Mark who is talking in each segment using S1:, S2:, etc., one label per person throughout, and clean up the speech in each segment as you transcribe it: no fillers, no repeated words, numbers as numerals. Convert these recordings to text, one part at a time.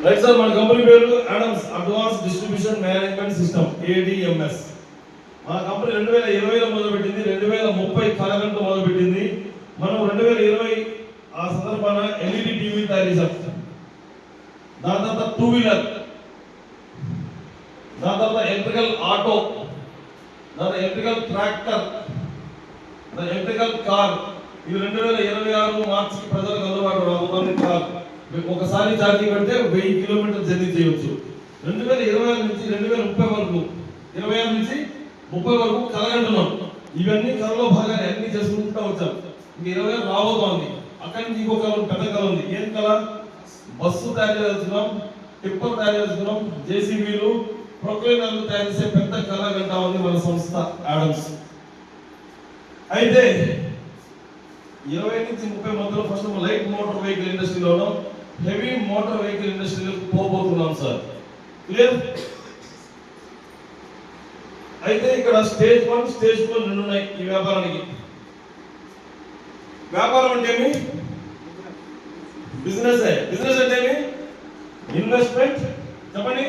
S1: Right sir, మన company పేరు Adams advance distribution management system, ADMS. మన కంపెనీ 2020లో మొదలుపెట్టింది, 2030 కలగంటూ మొదలుపెట్టింది. మనం 2020 ఆ సందర్భాన LED టీవీ తయారు చేసాం. దాని తర్వాత 2 వీలర్, దాని తర్వాత ఎలక్ట్రికల్ ఆటో, దాని ఎలక్ట్రికల్ ట్రాక్టర్, దాని ఎలక్ట్రికల్ కార్. ఇది 2026 మార్చి ప్రజలకు అందుబాటులో రాబోతుంది. కార్ ఒకసారి ఛార్జింగ్ పెడితే 1000 కిలోమీటర్లు జర్నీ చేయవచ్చు. 2026 నుంచి 2030 వరకు, 26 నుంచి 30 వరకు కలగంటున్నాం. ఇవన్నీ కళలో భాగాన్ని అన్ని చేసుకుంటూ వచ్చాం. ఇంక 26 రాబోతోంది. అక్కడి నుంచి ఇంకో కళ, పెద్ద కళ ఉంది. ఏం కళ? బస్సు తయారు చేస్తున్నాం, టిప్పర్ తయారు చేస్తున్నాం, JCBలు, ప్రొక్లైనర్లు తయారు చేసే పెద్ద కళ గంటా ఉంది మన సంస్థ ఆడమ్స్. అయితే 20 నుంచి 30 మధ్యలో ఫస్ట్ లైట్ మోటార్ వెహికల్ ఇండస్ట్రీలో ఉన్నాం, హెవీ మోటార్ వెహికల్ ఇండస్ట్రీలో పోబోతున్నాం సార్. క్లియర్? అయితే ఇక్కడ స్టేజ్ 1, స్టేజ్ 2 రెండు ఉన్నాయి ఈ వ్యాపారానికి. వ్యాపారం అంటే ఏమి? బిజినెస్. బిజినెస్ అంటే ఏమి? ఇన్వెస్ట్మెంట్ చెప్పండి,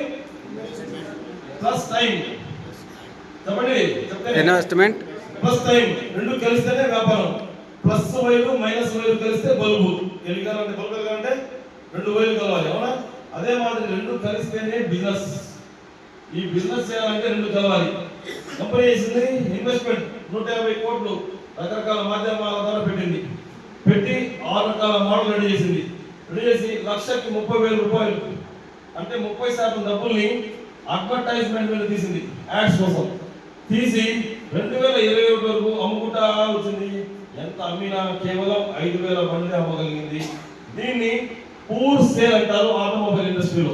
S1: ప్లస్ టైం చెప్పండి.
S2: ఇన్వెస్ట్మెంట్
S1: ప్లస్ టైం రెండు కలిస్తేనే వ్యాపారం. ప్లస్ వైరు మైనస్ వైరు కలిస్తే బల్బు. ఎలిగాలంటే బల్బు ఎలగాలంటే 2 వైర్లు కలవాలి, అవునా? అదే మాదిరి రెండు కలిస్తేనే బిజినెస్. ఈ బిజినెస్ చేయాలంటే రెండు కలవాలి. కంపెనీ చేసింది ఇన్వెస్ట్మెంట్ 150 కోట్లు రకరకాల మాధ్యమాల ద్వారా పెట్టి 6 రకాల మోడల్ రెడీ చేసింది. రెడీ చేసి లక్షకి 30,000 రూపాయలు అంటే 30% డబ్బుల్ని అడ్వర్టైజ్మెంట్ మీద తీసింది, యాడ్స్ కోసం తీసి 2021 వరకు అమ్ముకుంటా వచ్చింది. ఎంత అమ్మినా కేవలం 5,000 బండి అమ్మగలిగింది. దీన్ని పూర్ సేల్ అంటారు ఆటోమొబైల్ ఇండస్ట్రీలో.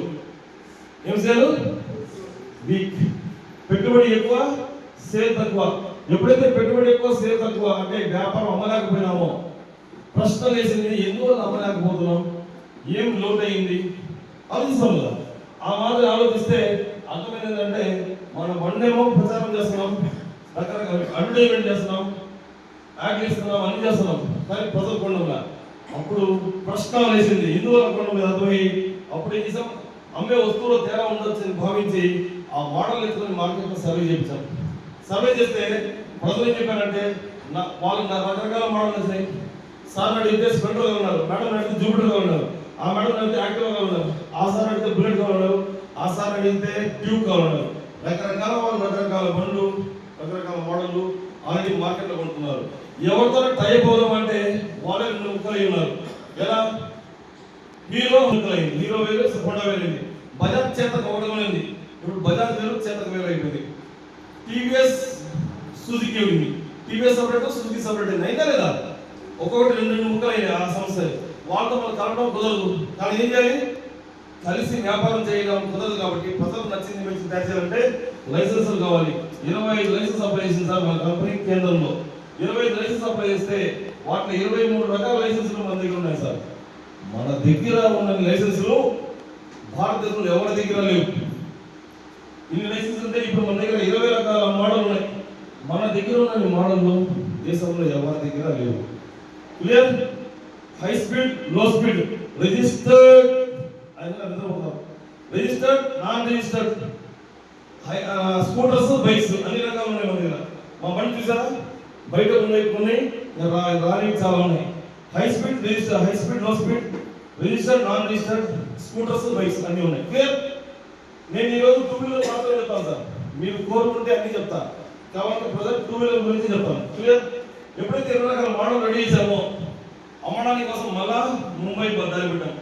S1: ఏం సేల్? వీక్. పెట్టుబడి ఎక్కువ, సేల్ తక్కువ. ఎప్పుడైతే పెట్టుబడి ఎక్కువ, సేల్ తక్కువ అంటే వ్యాపారం అమ్మలేకపోయినామో ప్రశ్న వేసింది, ఎందువల్ల అమ్మలేకపోతున్నాం, ఏం లోటు అయింది ఆలోచిస్తాం కదా. ఆ మాదిరి ఆలోచిస్తే అర్థమైంది ఏంటంటే మన బండేమో ప్రచారం చేస్తున్నాం, రకరకాల అడ్వర్టైజ్మెంట్ చేస్తున్నాం, యాడ్ చేస్తున్నాం, అన్ని చేస్తున్నాం, కానీ ప్రజలు కొండంలా. అప్పుడు ప్రశ్న వేసింది, ఎందువల్ల కొండ మీద అర్థమై అప్పుడు ఏం చేసాం, అమ్మే వస్తువులో తేడా ఉండొచ్చు భావించి ఆ మోడల్ ఎత్తుకొని మార్కెట్లో సర్వే చేయించాం. సర్వే చేస్తే ప్రజలు ఏం చెప్పారంటే వాళ్ళకి రకరకాల మోడల్ వచ్చినాయి. సార్ అడిగితే స్ప్లెండర్గా ఉన్నారు, మేడం అడిగితే జూపిటర్గా ఉన్నారు, ఆ మేడం అడిగితే యాక్టివ్గా ఉన్నారు, ఆ సార్ అడిగితే బుల్లెట్గా ఉన్నారు, ఆ సార్ అడిగితే ట్యూబ్గా ఉన్నారు. రకరకాల వాళ్ళు రకరకాల బండ్లు, రకరకాల మోడళ్ళు ఆల్రెడీ మార్కెట్లో కొంటున్నారు. ఎవరితో టైప్ అవుదాం అంటే వాళ్ళే 2 ముక్కలు ఉన్నారు. ఎలా? హీరో ముక్కలైంది, హీరో వేరు, హోండా వేరైంది. బజాజ్ చేతకు ఒకటి. ఇప్పుడు బజాజ్ వేరు, చేతకు వేరు అయిపోయింది. TVS సుజుకి ఉంది, TVS సపరేట్, సుజుకి సపరేట్ అయింది. అయినా లేదా? ఒక్కొక్కటి 2 ముక్కలు అయినాయి ఆ సంస్థ. వాళ్ళతో మనం కలవడం కుదరదు. కానీ ఏం చేయాలి? కలిసి వ్యాపారం చేయడం కుదరదు. కాబట్టి ప్రజలకు నచ్చింది మంచి తయారు చేయాలంటే లైసెన్సులు కావాలి. 25 లైసెన్స్ అప్లై చేసింది సార్ మన కంపెనీ కేంద్రంలో. 25 లైసెన్స్ అప్లై చేస్తే వాటిలో 23 రకాల లైసెన్సులు మన దగ్గర ఉన్నాయి సార్. మన దగ్గర ఉన్న లైసెన్సులు భారతదేశంలో ఎవరి దగ్గర లేవు. ఇన్ని లైసెన్స్ ఉంటే ఇప్పుడు మన దగ్గర 20 రకాల మోడల్ ఉన్నాయి. మన దగ్గర ఉన్న మోడల్లు దేశంలో ఎవరి దగ్గర లేవు. Clear? High speed, low speed, registered, registered, non registered, scooters, bikes అన్ని రకాలు ఉన్నాయి మన దగ్గర. మా బండి చూసారా? బయట ఉన్నాయి కొన్ని, రాని చాలా ఉన్నాయి. High speed, register, high speed, low speed, registered, non registered, scooters, bikes అన్ని ఉన్నాయి. క్లియర్? నేను ఈరోజు 2 వీలర్ మాత్రమే చెప్తాను సార్. మీరు కోరుకుంటే అన్ని చెప్తా, కాబట్టి ప్రజెంట్ 2 వీలర్ గురించి చెప్తాను. క్లియర్? ఎప్పుడైతే 20 రకాల మోడల్ రెడీ చేసామో అమ్మడానికి కోసం మళ్ళా ముంబై దారి పెట్టాం.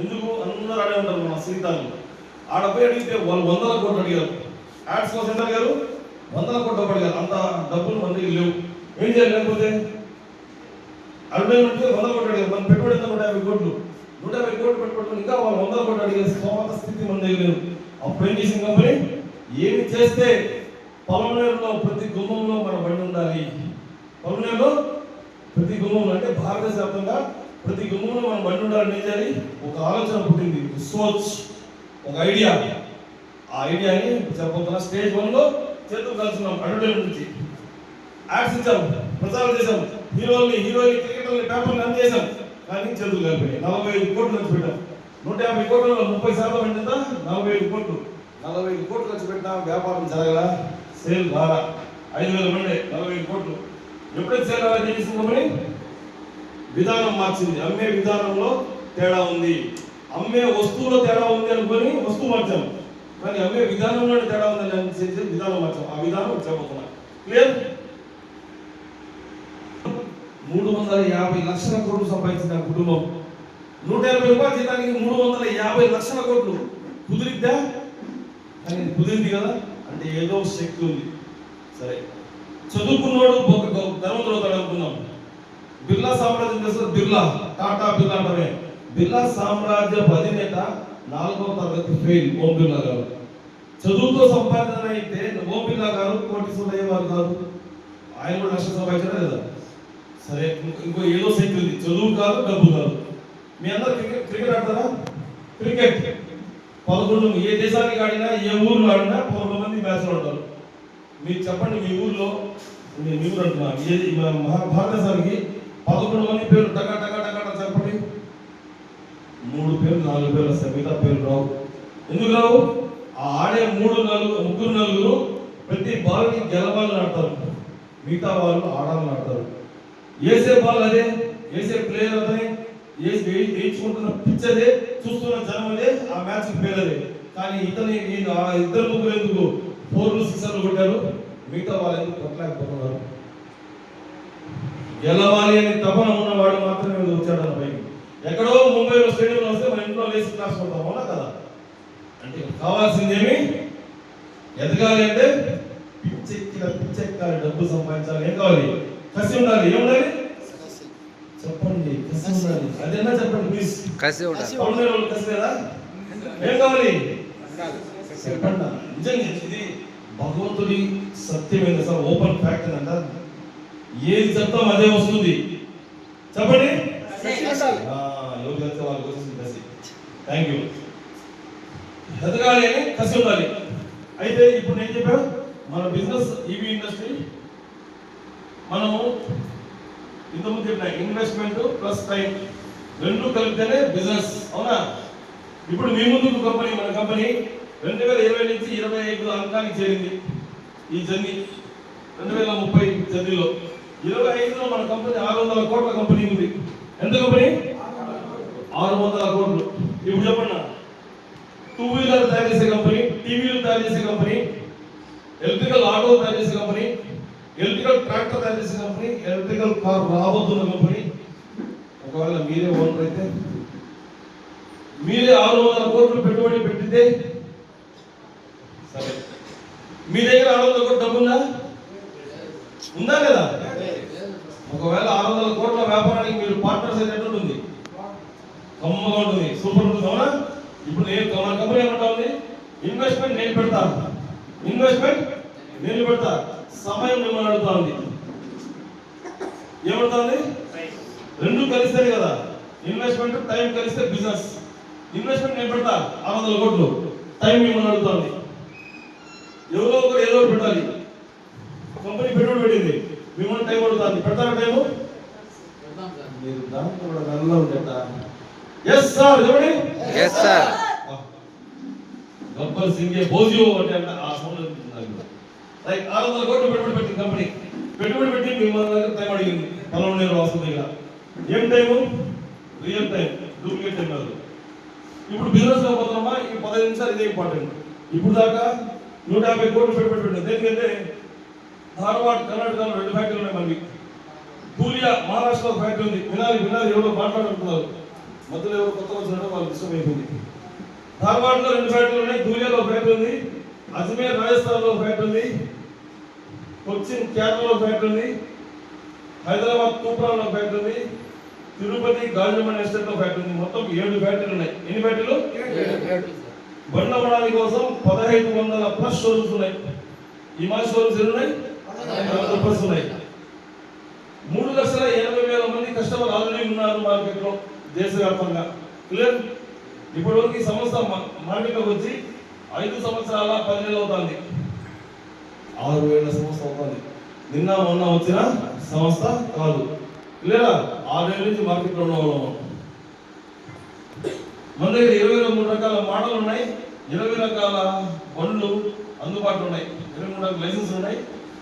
S1: ఎందుకు? అందరూ అడే ఉంటారు మన సీతాలు. ఆడపై అడిగితే వాళ్ళు 100 కోట్లు అడిగారు. యాడ్స్ కోసం ఎంత అడిగారు? 100 కోట్లు అడిగారు. అంత డబ్బులు మన దగ్గర లేవు. ఏం చేయాలి? లేకపోతే అడ్వర్టైజ్మెంట్ 100 కోట్లు అడిగారు. మన పెట్టుబడి ఎంత? 150 కోట్లు. 150 కోట్లు పెట్టుబడి ఇంకా వాళ్ళు 100 కోట్లు అడిగే స్తోమత స్థితి మన దగ్గర లేదు. అప్పుడు ఏం చేసిన కంపెనీ, ఏమి చేస్తే పొలంలో ప్రతి గుమ్మంలో మన బండి ఉండాలి. పొలంలో ప్రతి గుమ్మంలో అంటే భారతదేశ వ్యాప్తంగా ప్రతి గుమ్మంలో మనం బండి ఉండాలని ఏం చేయాలి? ఒక ఆలోచన పుట్టింది, సోచ్, ఒక ఐడియా. ఆ ఐడియాని చెప్పబోతున్నా. స్టేజ్ 1లో చేతులు కలుసుకున్నాం. అడ్వర్టైజ్మెంట్ నుంచి యాడ్స్ ఇచ్చాం, ప్రచారం చేసాం, హీరోల్ని క్రికెటర్ని పేపర్ని అన్ని చేసాం. కానీ చేతులు కలిపినాయి. 45 కోట్లు ఖర్చు పెట్టాం. 150 కోట్ల 30% ఎంత? 45 కోట్లు. 45 కోట్లు ఖర్చు పెట్టినా వ్యాపారం జరగల, సేల్ రాలా. 5,000 మంది 45 కోట్లు. ఎప్పుడైతే సేల్ రాలా చేసిన కంపెనీ విధానం మార్చింది. అమ్మే విధానంలో తేడా ఉంది, అమ్మే వస్తువులో తేడా ఉంది అనుకొని వస్తువు మార్చాము, కానీ అమ్మే విధానంలో తేడా ఉందని అనిపించేసి విధానం మార్చాము. ఆ విధానం చెప్పబోతున్నా. క్లియర్? 350 లక్షల కోట్లు సంపాదించిన కుటుంబం 180 రూపాయల జీతానికి 350 లక్షల కోట్లు కుదిరిద్దా? కానీ కుదిరింది కదా, అంటే ఏదో శక్తి ఉంది. సరే, చదువుకున్నోడు ఒక ధనవంతుడు అవుతాడు అనుకున్నాం. బిర్లా సామ్రాజ్యం చేస్తారు. బిర్లా, టాటా బిర్లా అంటారే. బిర్లా సామ్రాజ్య అధినేత 4వ తరగతి ఫెయిల్ ఓం బిర్లా గారు. చదువుతో సంపాదన అయితే ఓం బిర్లా గారు కోటీశ్వరుడు అయ్యేవారు కాదు. ఆయన కూడా లక్ష సంపాదించారా లేదా? సరే, ఇంకో ఏదో శక్తి ఉంది. చదువు కాదు, డబ్బు కాదు. మీ అందరూ క్రికెట్ ఆడతారా? క్రికెట్ 11 ఏ దేశానికి ఆడినా, ఏ ఊర్లో ఆడినా 11 మంది మ్యాచ్లో ఉంటారు. మీరు చెప్పండి, మీ ఊర్లో, మీ ఊరు అంటున్నా, భారతదేశానికి 11 మంది పేర్లు టకా టకా టకా చెప్పండి. 3 పేర్లు 4 పేర్లు వస్తాయి, మిగతా పేర్లు రావు. ఎందుకు రావు? ఆ ఆడే ముగ్గురు నలుగురు ప్రతి బాల్ని గెలవాలని ఆడతారు, మిగతా వాళ్ళు ఆడాలని ఆడతారు. వేసే బాల్ అదే, వేసే ప్లేయర్ అదే, వేయించుకుంటున్న పిచ్ అదే, చూస్తున్న జనం అదే, ఆ మ్యాచ్ పేరు అదే. కానీ ఇద్దరు ముగ్గురు ఎందుకు 4లు 6లు కొట్టారు, మిగతా వాళ్ళు ఎందుకు కొట్టలేకపోతున్నారు? గెలవాలి అని తపన ఉన్నవాడు మాత్రమే వచ్చాడు అన్న పైకి. ఎక్కడో ముంబైలో స్టేడియంలో వస్తే మన ఇంట్లో లేచి క్లాస్ కొడతాం, అవునా కదా? అంటే కావాల్సిందేమి? ఎదగాలి అంటే పిచ్చెక్కాలి, డబ్బు సంపాదించాలి. ఏం కావాలి? కసి ఉండాలి. ఏముండాలి చెప్పండి? కసి ఉండాలి. అదేనా చెప్పండి ప్లీజ్. కసి ఉండాలి. కసి లేదా? ఏం కావాలి చెప్పండి. నిజంగా ఇది భగవంతుడి సత్యమైన సార్, ఓపెన్ ఫ్యాక్ట్ అంట. ఏది చెప్తాం అదే వస్తుంది. చెప్పండి. ఎవరు చెప్తే వాళ్ళకి వచ్చేసింది కసి. Thank you. ఎదగాలి అని కసి ఉండాలి. అయితే ఇప్పుడు నేను చెప్పాను, మన బిజినెస్ ఈవీ ఇండస్ట్రీ, మనము ఇంతకుముందు చెప్పిన ఇన్వెస్ట్మెంట్ ప్లస్ టైం రెండు కలిపితేనే బిజినెస్, అవునా? ఇప్పుడు మీ ముందుకు కంపెనీ, మన కంపెనీ 2020 నుంచి 25 అంకానికి చేరింది. ఈ జర్నీ 2030 జర్నీలో 25లో మన కంపెనీ 600 కోట్ల కంపెనీ ఉంది. ఎంత కంపెనీ? 600 కోట్లు. ఇప్పుడు చెప్పండి, 2 వీలర్ తయారు చేసే కంపెనీ, టీవీలు తయారు చేసే కంపెనీ, ఎలక్ట్రికల్ ఆటో తయారు చేసే కంపెనీ, ఎలక్ట్రికల్ ట్రాక్టర్ తయారు చేసే కంపెనీ, ఎలక్ట్రికల్ కార్ రాబోతున్న కంపెనీ. ఒకవేళ మీరే ఓనర్ అయితే, మీరే 600 కోట్లు పెట్టుబడి పెట్టితే, సరే, మీ దగ్గర 600 కోట్ల డబ్బు ఉందా లేదా? ఒకవేళ 600 కోట్ల వ్యాపారానికి మీరు పార్ట్నర్స్ అయితే ఎట్లుంటుంది? కమ్మగా ఉంటుంది, సూపర్ ఉంటుంది, అవునా? ఇప్పుడు మన కంపెనీ ఏమంటా ఉంది? ఇన్వెస్ట్మెంట్ నేను పెడతా, ఇన్వెస్ట్మెంట్ నేను పెడతా, సమయం మిమ్మల్ని అడుగుతా ఉంది. ఏమడుతా ఉంది? రెండు కలిస్తేనే కదా ఇన్వెస్ట్మెంట్, టైం కలిస్తే బిజినెస్. ఇన్వెస్ట్మెంట్ నేను పెడతా 600 కోట్లు, టైం మిమ్మల్ని అడుగుతా ఉంది. ఎవరో ఒకరు ఏదో ఒకటి పెట్టాలి. కంపెనీ పెట్టుబడి పెట్టింది, మిమ్మల్ని టైం అడుగుతుంది. పెడతారా టైము? మీరు దాంట్లో కూడా నల్ల ఉంటా. ఎస్ సార్, చెప్పండి. Yes sir. గబ్బర్ సింగ్ బోజియో అంటే ఆ సౌండ్ అనిపిస్తుంది. లైక్ 600 కోట్లు పెట్టుబడి పెట్టింది కంపెనీ, పెట్టుబడి పెట్టి మిమ్మల్ని దగ్గర టైం అడిగింది. 11 వాస్తు దగ్గర ఏం time? Real time, duplicate time కాదు. ఇప్పుడు బిజినెస్ లో పోతున్నామా, ఈ 15 నిమిషాలు ఇదే ఇంపార్టెంట్. ఇప్పుడు దాకా 150 కోట్లు పెట్టుబడి పెట్టింది. ఎందుకంటే ధార్వాడ్ కర్ణాటకలో 2 ఫ్యాక్టరీలు ఉన్నాయి మనకి. ధూలియా మహారాష్ట్రలో ఫ్యాక్టరీ ఉంది. వినాలి ఎవరో మాట్లాడుతున్నారు, మధ్యలో ఎవరు కొత్త వచ్చినట్టు వాళ్ళు డిస్టర్బ్ అయిపోయింది. ధార్వాడ్లో 2 ఫ్యాక్టరీలు ఉన్నాయి. ధూలియాలో ఫ్యాక్టరీ ఉంది, అజ్మీర్ రాజస్థాన్లో ఫ్యాక్టరీ ఉంది, కొచ్చిన్ కేరళలో ఫ్యాక్టరీ ఉంది, హైదరాబాద్ తూప్రాన్లో ఫ్యాక్టరీ ఉంది, తిరుపతి గాజుమన్ ఎస్టేట్లో ఫ్యాక్టరీ ఉంది. మొత్తం 7 ఫ్యాక్టరీలు ఉన్నాయి. ఎన్ని ఫ్యాక్టరీలు? 7. బండ్ల కొనడానికి కోసం 1500 ప్లస్ షోరూమ్స్ ఉన్నాయి. ఈ మాస్ షోరూమ్స్ ఎన్ని ఉన్నాయి? 1500 ప్లస్ ఉన్నాయి. 3,80,000 మంది కస్టమర్ ఆల్రెడీ ఉన్నారు మార్కెట్లో దేశవ్యాప్తంగా. క్లియర్? ఇప్పటివరకు ఈ సంస్థ మార్కెట్లోకి వచ్చి 5 సంవత్సరాల 10 నెలలు అవుతుంది. 6 ఏళ్ల సంస్థ అవుతుంది. నిన్న మొన్న వచ్చిన సంస్థ కాదు. క్లియరా? 6 ఏళ్ళ నుంచి మార్కెట్లో ఉన్న వాళ్ళం. మన దగ్గర 23 రకాల మోడల్ ఉన్నాయి, 20 రకాల బండ్లు అందుబాటులో ఉన్నాయి, 23 రకాల లైసెన్స్ ఉన్నాయి,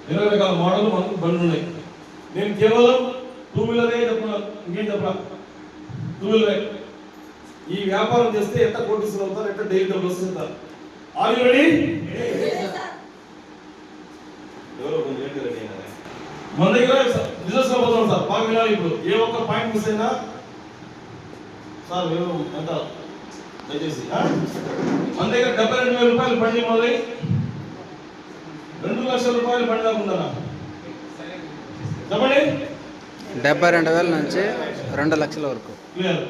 S1: 20 రకాల మోడల్ మనకు బండ్లు ఉన్నాయి. నేను కేవలం 2 వీలరే చెప్తున్నాను, ఇంకేం చెప్పరా? 2 వీలరే. ఈ వ్యాపారం చేస్తే ఎంత కోటీశ్వరులు అవుతారు, ఎంత డైలీ డబ్బులు వస్తుంటారు. Are you ready? మన దగ్గర బిజినెస్ లో పోతాం సార్, బాగా వినాలి. ఇప్పుడు ఏ ఒక్క పాయింట్ మిస్ అయినా సార్ ఎంత దయచేసి. మన దగ్గర 72,000 రూపాయలు బండి మొదలై 2 లక్షల రూపాయలు బండి దాకా ఉందా చెప్పండి?
S2: 72,000 నుంచి 2 లక్షల వరకు.
S1: క్లియర్.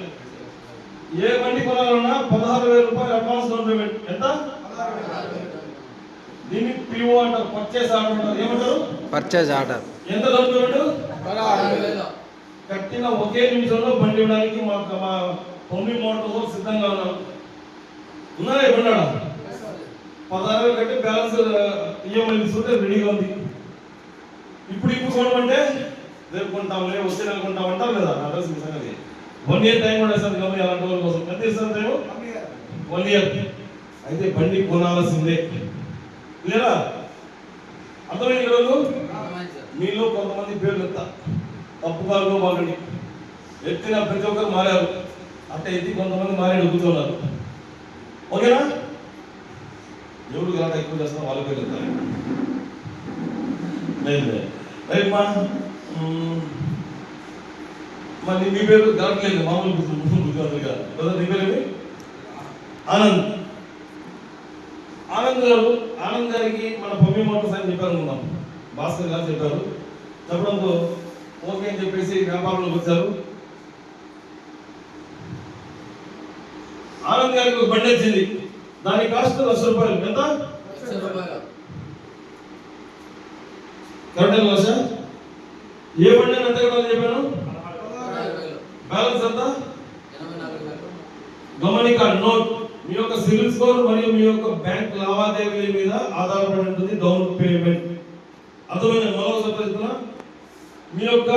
S1: ఏ బండి కొనాలన్నా 16,000 రూపాయలు అడ్వాన్స్ డౌన్ పేమెంట్. ఎంత? దీన్ని పిఓ అంటారు, పర్చేస్ ఆర్డర్ అంటారు. ఏమంటారు?
S2: Purchase order.
S1: ఎంత డౌన్ పేమెంట్? 16,000. కట్టిన ఒకే నిమిషంలో బండి ఇవ్వడానికి మా పంపి మోటార్ సిద్ధంగా ఉన్నాం. ఉన్నారా బండి? 16,000 కట్టి బ్యాలెన్స్ ఈఎంఐ తీసుకుంటే రెడీగా ఉంది. ఇప్పుడు కొనమంటే రేపు కొంటాంలే, వచ్చే నెల కొంటాం అంటారు లేదా? అడ్రస్ సంగతి 1 ఇయర్ టైం కూడా సార్ కంపెనీ అలాంటి వాళ్ళ కోసం. ఎంత ఇస్తారు టైం? 1 ఇయర్. అయితే బండి కొనాల్సిందే. లేదా అర్థమైంది రోజు? మీలో కొంతమంది పేర్లు ఎత్తా, తప్పుదారులో బాగండి. ఎత్తిన ప్రతి ఒక్కరు మారారు, అంటే ఎత్తి కొంతమంది మారి అడుగుతున్నారు. ఓకేనా? ఎవరు గలాట ఎక్కువ చేస్తున్నా వాళ్ళ పేర్లు ఎత్తాలి. రైట్ మా మరి మీ పేరు గలట్లేదు, మామూలు గుర్తుంది. నీ పేరు ఆనంద్. ఆనంద్ గారు, ఆనంద్ గారికి మన పంపి మోటార్స్ అని చెప్పారు అనుకున్నాం. భాస్కర్ గారు చెప్పారు. చెప్పడంతో ఓకే అని చెప్పేసి వ్యాపారంలోకి వచ్చారు. ఆనంద్ గారికి ఒక బండి వచ్చింది, దాని కాస్ట్ 1,00,000 రూపాయలు. ఎంత? కరెక్ట్ లక్ష. ఏ బండి ఎంత కట్టాలని చెప్పాను? బ్యాలెన్స్ ఎంత? గమనిక నోట్. మీ యొక్క సివిల్ స్కోర్ మరియు మీ యొక్క బ్యాంక్ లావాదేవీల మీద ఆధారపడి ఉంటుంది డౌన్ పేమెంట్. అర్థమైన మరో మీ యొక్క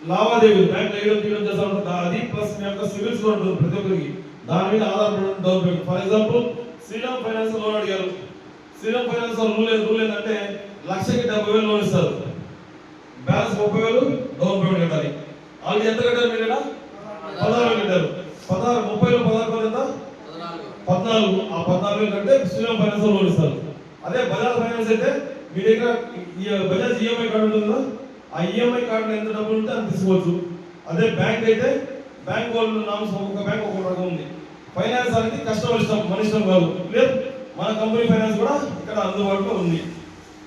S1: లావాదేవీలు బ్యాంక్ వేయడం తీయడం చేస్తా ఉంటుంది, అది ప్లస్ మీ యొక్క సివిల్ స్కోర్ ఉంటుంది ప్రతి ఒక్కరికి, దాని మీద ఆధారపడి down payment. For example Shriram Finance loan అడిగారు. శ్రీరామ్ ఫైనాన్స్ రూల్ ఏంటంటే 1,70,000 లోన్ ఇస్తారు, బ్యాలెన్స్ 30,000 డౌన్ పేమెంట్ కట్టాలి. ఆల్రెడీ ఎంత కట్టారు మీరు? 16,000 కట్టారు. 16 30,000 16 ఎంత? 14. ఆ 14,000 కంటే శ్రీరామ్ ఫైనాన్స్ లోన్ ఇస్తారు. అదే బజాజ్ ఫైనాన్స్ అయితే మీ దగ్గర బజాజ్ ఈఎంఐ కార్డు ఉంటుంది కదా, ఆ ఈఎంఐ కార్డులో ఎంత డబ్బులు ఉంటే అంత తీసుకోవచ్చు. అదే బ్యాంక్ అయితే బ్యాంక్ వాళ్ళు నామ్స్ ఒక్కొక్క బ్యాంక్ ఒక్కొక్క రకం ఉంది. ఫైనాన్స్ అనేది కస్టమర్ ఇష్టం, మన ఇష్టం కాదు. లేదు, మన కంపెనీ ఫైనాన్స్ కూడా ఇక్కడ అందుబాటులో ఉంది.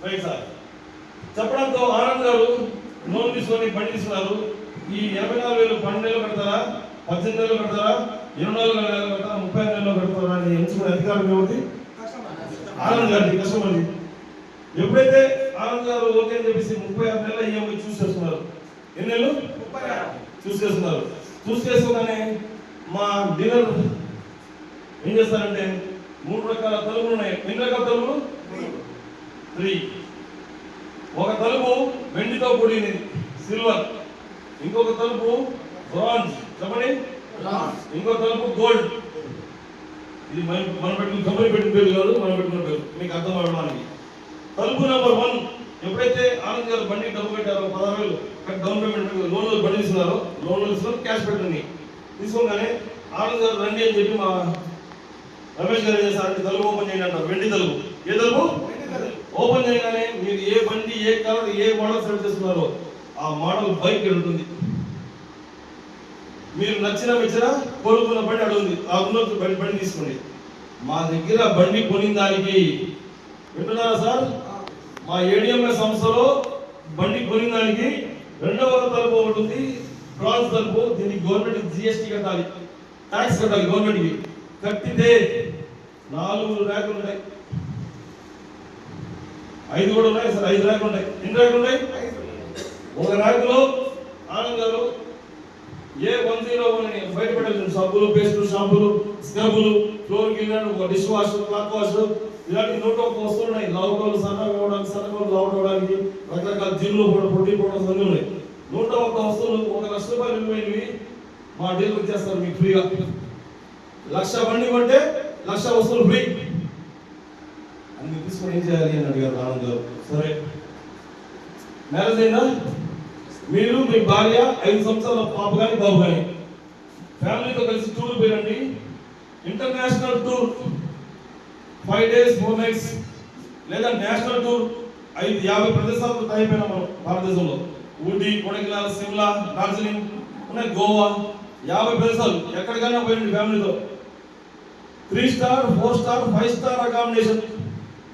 S1: Right sir. చెప్పడంతో ఆనంద్ గారు లోన్ తీసుకొని బండి తీసుకున్నారు. ఈ 84,000 12 నెలలు కడతారా, 18 నెలలు కడతారా, 24 నెలలు కడతారా, 35 నెలలు కడతారా అని ఎంచుకునే అధికారం ఏమిటి? ఆనంద్ గారిది, కస్టమర్ది. ఎప్పుడైతే ఆనంద్ గారు ఓకే అని చెప్పేసి 36 నెలల ఈఎంఐ చూస్ చేస్తున్నారు. ఎన్ని నెలలు? 36 చూస్ చేస్తున్నారు. చూస్ చేసుకోగానే మా డీలర్ ఏం చేస్తారంటే 3 రకాల తలుపులు ఉన్నాయి. ఎన్ని రకాల తలుపులు? 3. ఒక తలుపు వెండితో కూడినది, సిల్వర్. ఇంకొక తలుపు బ్రాంజ్, చెప్పండి. ఇంకో తలుపు గోల్డ్. ఇది మనం పెట్టుకున్న కంపెనీ పెట్టిన పేరు కాదు, మనం పెట్టుకున్న పేరు, మీకు అర్థం అవ్వడానికి. తలుపు నెంబర్ 1. ఎప్పుడైతే ఆనంద్ గారు బండికి డబ్బు కట్టారో 16,000 డౌన్ పేమెంట్, లోన్లో బండి తీసుకున్నారో, లోన్లో తీసుకున్నారు, క్యాష్ పెట్టండి. తీసుకోగానే ఆనంద్ గారు రండి అని చెప్పి మా రమేష్ గారు ఏం చేస్తారంటే తలుపు ఓపెన్ చేయండి అంటారు. వెండి తలుపు. ఏ తలుపు? ఓపెన్ చేయగానే మీరు ఏ బండి, ఏ కలర్, ఏ మోడల్ సెలెక్ట్ చేస్తున్నారో ఆ మోడల్ బైక్ ఉంటుంది. మీరు నచ్చిన కోరుకున్న బండి అడుగుంది, ఆ ఉన్నత బండి తీసుకోండి. మా దగ్గర బండి కొనిన దానికి, వింటున్నారా సార్, మా ఏడిఎంఎస్ సంస్థలో బండి కొనిన దానికి 2వ తలుపు ఒకటి ఉంది, బ్రాంజ్ తలుపు. దీనికి గవర్నమెంట్ జిఎస్టీ కట్టాలి, ట్యాక్స్ కట్టాలి గవర్నమెంట్కి. కట్టితే 4 ర్యాకులు ఉంటాయి, 5 కూడా ఉన్నాయి సార్, 5 ర్యాకులు ఉంటాయి. ఎన్ని ర్యాకులు ఉన్నాయి? ఒక ర్యాకులో ఆనంద్ గారు A101 బయట పెట్టాలి. సబ్బులు, పేస్టులు, షాంపులు, స్క్రబ్బులు, ఫ్లోర్ క్లీనర్, ఒక డిష్ వాష్, క్లాత్ వాష్, ఇలాంటి 101 వస్తువులు ఉన్నాయి. లవకాలు, సన్నగా సన్నగా అవడానికి రకరకాల జిల్లు పొట్టి పౌడర్స్ అన్నీ ఉన్నాయి. 101 వస్తువులు 1,00,000 రూపాయలు విలువైనవి మా డీలర్ ఇచ్చేస్తారు మీకు ఫ్రీగా. 1,00,000 బండి కొంటే 1,00,000 వస్తువులు ఫ్రీ. అన్ని తీసుకొని ఏం చేయాలి అని అడిగారు ఆనంద్ గారు. సరే, మ్యారేజ్ అయిందా? మీరు మీ భార్య 5 సంవత్సరాల పాప కానీ బాబు కానీ ఫ్యామిలీతో కలిసి టూర్ పోయండి. ఇంటర్నేషనల్ టూర్ 5 days 4 nights లేదా నేషనల్ టూర్ 50 ప్రదేశాలకు అయిపోయినా మనం భారతదేశంలో. ఊటీ, కొడైకెనాల్, సిమ్లా, డార్జిలింగ్ ఉన్నాయి, గోవా, 50 ప్రదేశాలు ఎక్కడికైనా పోయండి ఫ్యామిలీతో. 3 star 4 star 5 star అకామిడేషన్